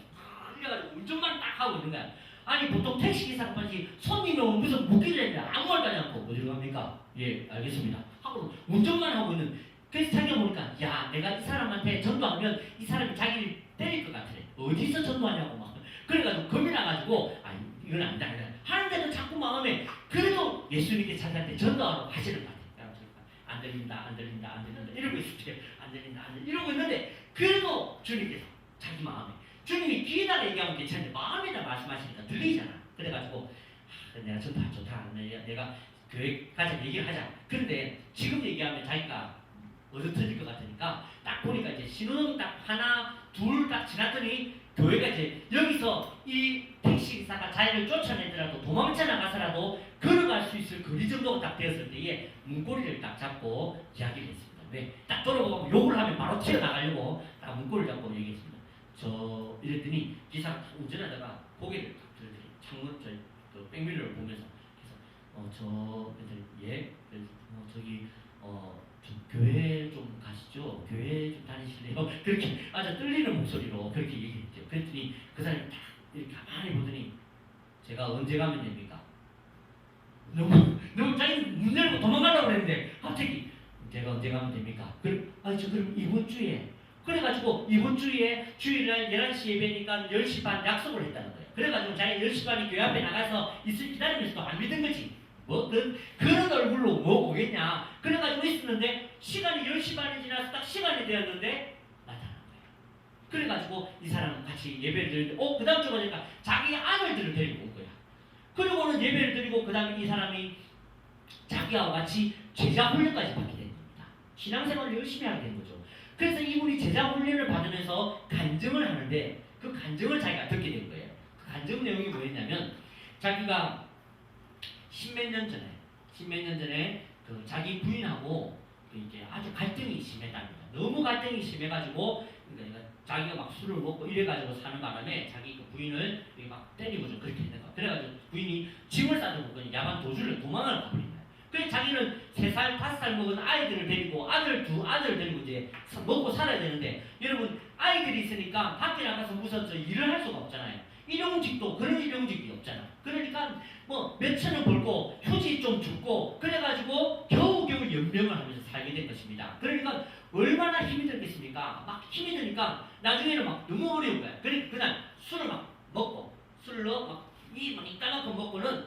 [SPEAKER 2] 그래가지고 운전만 딱 하고 있는 거야. 아니 보통 택시기사가 말이지 손님이 오면 무슨 묻기를 했는데 아무 말도 하지 않고 어디로 갑니까? 예 알겠습니다. 하고 운전만 하고 있는. 그래서 자기가 보니까 야 내가 이 사람한테 전도하면 이 사람이 자기를 때릴 것 같아. 어디서 전도하냐고 막. 그래가지고 겁이 나가지고 이건 안 돼. 하는데도 자꾸 마음에 그래도 예수님께 자기한테 전도하러 가시는 것 같아요. 안 들린다 이러고 있을 때 안 들린다 이러고 있는데 그래도 주님께서 자기 마음에 주님이 귀에다 얘기하면 괜찮은데 마음에다 말씀하시니까 들리잖아. 그래가지고 내가 좋다 내가 교회 가자 얘기를 하자. 그런데 지금 얘기하면 자기가 얻어 터질 것 같으니까 딱 보니까 이제 신호등 딱 하나 둘 딱 지났더니 교회가 이제 여기서 이 택시기사가 자기를 쫓아내더라도 도망쳐 나가서라도 걸어갈 수 있을 거리 정도가 딱 되었을 때에 문고리를 딱 잡고 이야기를 했습니다. 왜? 딱 돌아보고 욕을 하면 바로 튀어나가려고 딱 문고리를 잡고 얘기했습니다. 저 이랬더니 기사가 운전하다가 고개를 딱 들더니 창문 그 백밀러를 보면서 그래서 저 애들 예 그래서 저기 좀 교회 좀 가시죠. 교회 좀 다니실래요? 그렇게 아주 떨리는 목소리로 그렇게 얘기했죠. 그랬더니 그 사람이 딱 이렇게 가만히 보더니 제가 언제 가면 됩니까? 너무 자기는 문 열고 도망가려고 그랬는데 갑자기 제가 언제 가면 됩니까? 저 그럼 이번 주에 그래가지고 이번 주에 주일날 11시 예배니까 10시 반 약속을 했다는 거예요. 그래가지고 자기 10시 반에 교회 앞에 나가서 있을 기다리면서도 안 믿은 거지. 그런 얼굴로 뭐 오겠냐. 그래가지고 있었는데 시간이 10시 반이 지나서 딱 시간이 되었는데 나타난 거예요. 그래가지고 이 사람은 같이 예배를 드리는데 그 다음 주가 되니까 자기 아들들을 데리고 온 거야. 그리고는 예배를 드리고 그 다음에 이 사람이 자기와 같이 제자 훈련까지 받게 된 겁니다. 신앙생활을 열심히 하게 된 거죠. 그래서 이분이 제자 훈련을 받으면서 간증을 하는데 그 간증을 자기가 듣게 된 거예요. 그 간증 내용이 뭐였냐면 자기가 십몇 년 전에 그 자기 부인하고 그 이제 아주 갈등이 심했답니다. 너무 갈등이 심해가지고 그러니까 자기가 막 술을 먹고 이래가지고 사는 바람에 자기 그 부인을 막 때리고 좀 그렇게 했는 거야. 그래가지고 부인이 짐을 싸들고 그냥 야간 도주를 도망을 가버린 거야. 그래서 자기는 3살, 5살 먹은 아이들을 데리고 두 아들 데리고 이제 먹고 살아야 되는데 여러분 아이들이 있으니까 밖에 나가서 무슨 일을 할 수가 없잖아요. 일용직도 그런 일용직이 없잖아. 그러니까 뭐 몇천 원 벌고 휴지 좀 줍고 그래가지고 겨우겨우 연명을 하면서 살게 된 것입니다. 그러니까 얼마나 힘이 들겠습니까? 막 힘이 드니까 나중에는 막 너무 어려운 거야. 그러니까 그날 술을 막 먹고 술로 막 이까만큼 먹고는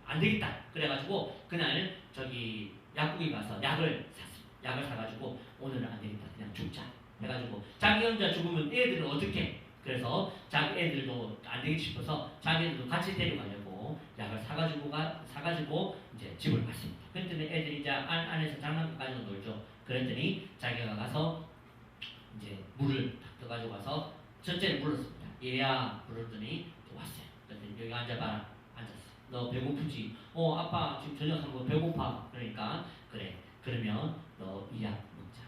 [SPEAKER 2] 안 되겠다. 그래가지고 그날 저기 약국에 가서 약을 샀습니다. 약을 사가지고 오늘은 안 되겠다. 그냥 죽자. 해가지고 자기 혼자 죽으면 애들은 어떻게? 그래서 자기 애들도 안 되겠 싶어서 자기 애들도 같이 데려가려고 약을 사가지고 이제 집을 갔습니다. 그랬더니 애들이 이제 안에서 장난감 가지고 놀죠. 그랬더니 자기가 가서 이제 물을 딱 떠가지고 가서 첫째를 불렀습니다. 얘야 부르더니 또 왔어요. 그랬더니 여기 앉아봐라. 앉았어. 너 배고프지? 아빠 지금 저녁 한 거 배고파. 그러니까 그래. 그러면 너 이 약 먹자.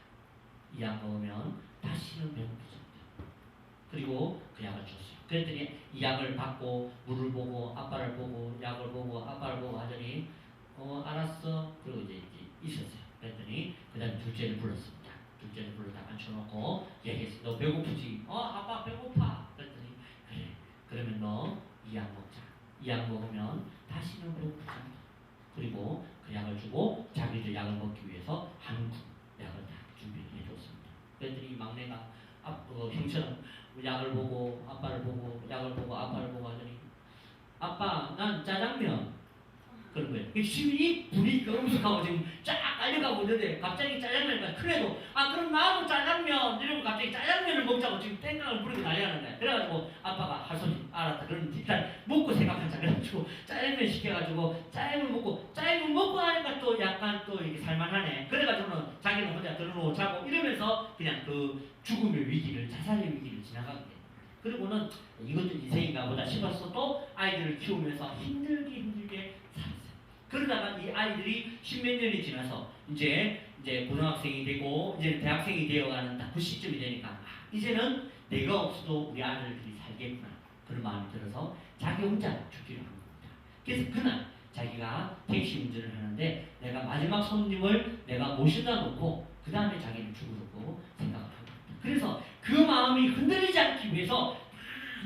[SPEAKER 2] 이 약 먹으면 다시는 배고프지 않다. 그리고 그 약을 줬어요. 그랬더니 이 약을 받고 물을 보고 아빠를 보고 약을 보고 아빠를 보고 하더니 알았어. 그리고 이제 있었어요. 그랬더니 그 다음에 둘째를 불렀습니다. 둘째를 불러다 앉혀놓고 얘기했어. 너 배고프지? 아빠 배고파. 그랬더니 그래. 그러면 너 이 약 먹자. 이 약 먹으면 다시는 배고프지 않다. 그리고 그 약을 주고 자기들 약을 먹기 위해서 한 군 약을 다 준비해 줬습니다. 그랬더니 막내가 형처럼 약을 보고 아빠를 보고 약을 보고 아빠를 보고 하더니 아빠 난 짜장면 그런 거예요. 지금 이 분위기가 음식하고 지금 쫙 깔려가고 있는데 갑자기 짜장면이니까 큰애도 그럼 나도 짜장면 이러고 갑자기 짜장면을 먹자고 지금 땡깡을 부리고 난리하는 거야. 그래가지고 아빠가 할 소리 알았다. 그럼 일단 먹고 생각하자. 그래가지고 짜장면 시켜가지고 짜장면 먹고 하니까 또 약간 또 이게 살만하네. 그래가지고는 자기는 혼자 들어놓고 자고 이러면서 그냥 그 죽음의 위기를 자살의 위기를 지나가게 돼. 그리고는 이것도 인생인가 보다 싶어서 또 아이들을 키우면서 힘들게 살았어요. 그러다가 이 아이들이 십몇 년이 지나서 이제 고등학생이 되고 이제 대학생이 되어가는 딱 그 시점이 되니까 이제는 내가 없어도 우리 아들들이 살겠구나 그런 마음이 들어서 자기 혼자 죽기로 한 겁니다. 그래서 그날 자기가 택시 운전을 하는데 내가 마지막 손님을 내가 모셔다 놓고 그 다음에 자기는 죽으려고 생각을 한 겁니다. 그래서 그 마음이 흔들리지 않기 위해서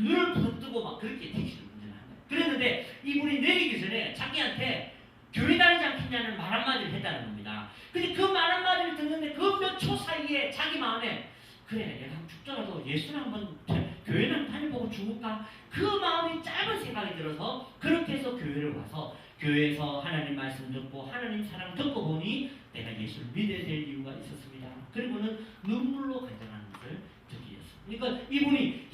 [SPEAKER 2] 눈을 부릅뜨고 막 그렇게 택시를 운전을 한 거예요. 그랬는데 이분이 내리기 전에 자기한테 교회 다니지 않겠냐는 말 한마디를 했다는 겁니다. 근데 그 말 한마디를 듣는데 그 몇 초 사이에 자기 마음에 그래 내가 죽더라도 예수를 한번 교회는 다녀보고 죽을까? 그 마음이 짧은 생각이 들어서 그렇게 해서 교회를 와서 교회에서 하나님 말씀 듣고 하나님 사랑 듣고 보니 내가 예수를 믿어야 될 이유가 있었습니다. 그리고는 눈물로 간증하는 것을 듣게 됐습니다. 그러니까 이분이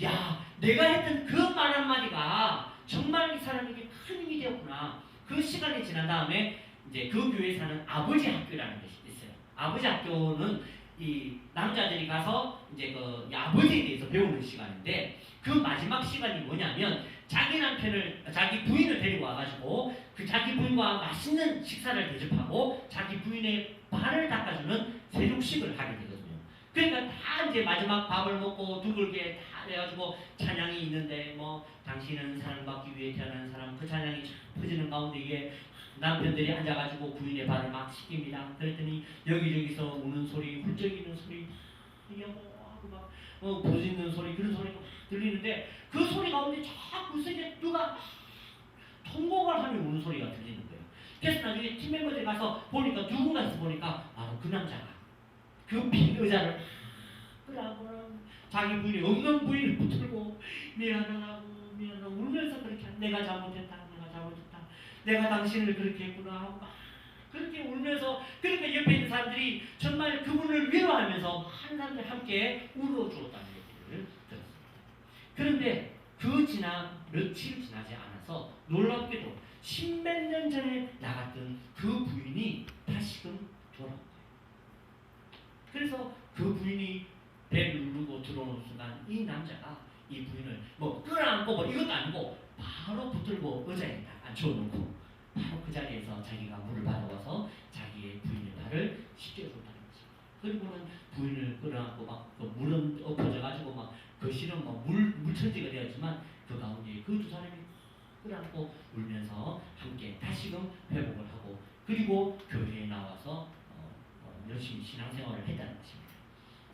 [SPEAKER 2] 내가 했던 그 말 한마디가 정말 이 사람에게 큰 힘이 되었구나. 그 시간이 지난 다음에 이제 그 교회에 사는 아버지 학교라는 것이 있어요. 아버지 학교는 이 남자들이 가서 이제 그 아버지에 대해서 배우는 시간인데 그 마지막 시간이 뭐냐면 자기 남편을 자기 부인을 데리고 와가지고 그 자기 부인과 맛있는 식사를 대접하고 자기 부인의 발을 닦아주는 세족식을 하게 되거든요. 그러니까 다 이제 마지막 밥을 먹고 두들게 다 해가지고 찬양이 있는데 뭐 당신은 사랑받기 위해 태어난 사람 그 찬양이 쫙 퍼지는 가운데 이게 남편들이 앉아가지고 부인의 발을 막 씻깁니다. 그랬더니 여기저기서 우는 소리, 훌쩍이는 소리, 여보 막 부짖는 소리 그런 소리가 막 들리는데 그 소리 가운데 자꾸 세게 누가 통곡을 하며 우는 소리가 들리는 거예요. 그래서 나중에 팀 멤버들이 가서 보니까 누군가에서 보니까 바로 그 남자가 그 빈 의자를 끄라고 자기 부인이 없는 부인을 붙들고 미안하다고 울면서 그렇게 내가 잘못했다 내가 당신을 그렇게 했구나 하고 막 그렇게 울면서 그러니까 옆에 있는 사람들이 정말 그분을 위로하면서 많은 사람들이 함께 울어주었다는 얘기를 들었습니다. 그런데 며칠 지나지 않아서 놀랍게도 십몇 년 전에 나갔던 그 부인이 다시금 돌아온 거예요. 그래서 그 부인이 배를 누르고 들어오는 순간 이 남자가 이 부인을 뭐 끌어안고 뭐 이것도 아니고 바로 붙들고 의자에 딱 앉혀놓고 바로 그 자리에서 자기가 물을 받아와서 자기의 부인의 발을 씻겨줬다는 거죠. 그리고는 부인을 끌어안고 막 물은 엎어져가지고 막 거실은 뭐 물천지가 되었지만 그 가운데 그 두 사람이 끌어안고 울면서 함께 다시금 회복을 하고 그리고 교회에 나와서 열심히 신앙생활을 했다는 것입니다.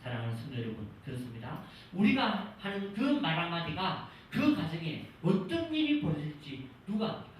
[SPEAKER 2] 사랑하는 성도 여러분, 그렇습니다. 우리가 하는 그 말 한마디가 그 가정에 어떤 일이 벌어질지 누가 압니까?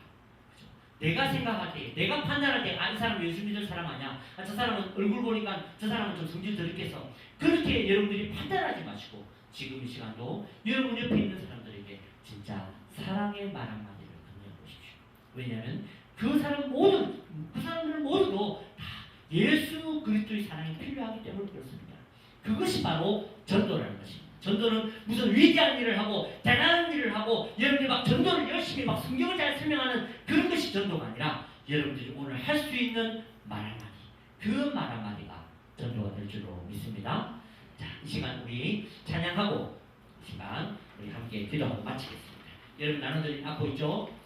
[SPEAKER 2] 그렇죠? 내가 생각할 때, 내가 판단할 때, 이 사람 예수 믿을 사람 아니야? 저 사람은 얼굴 보니까 저 사람은 좀 성질 더럽겠어. 그렇게 여러분들이 판단하지 마시고 지금 이 시간도 여러분 옆에 있는 사람들에게 진짜 사랑의 말 한마디를 건네보십시오. 왜냐하면 그 사람들 모두도 다 예수 그리스도의 사랑이 필요하기 때문에 그렇습니다. 그것이 바로 전도라는 것입니다. 전도는 무슨 위대한 일을 하고 대단한 일을 하고 여러분들이 막 전도를 열심히 막 성경을 잘 설명하는 그런 것이 전도가 아니라 여러분들이 오늘 할 수 있는 말 한마디 그 말 한마디가 전도가 될 줄로 믿습니다. 자, 이 시간 우리 찬양하고 이 시간 우리 함께 기도하고 마치겠습니다. 여러분 나눠드린 악보 있죠?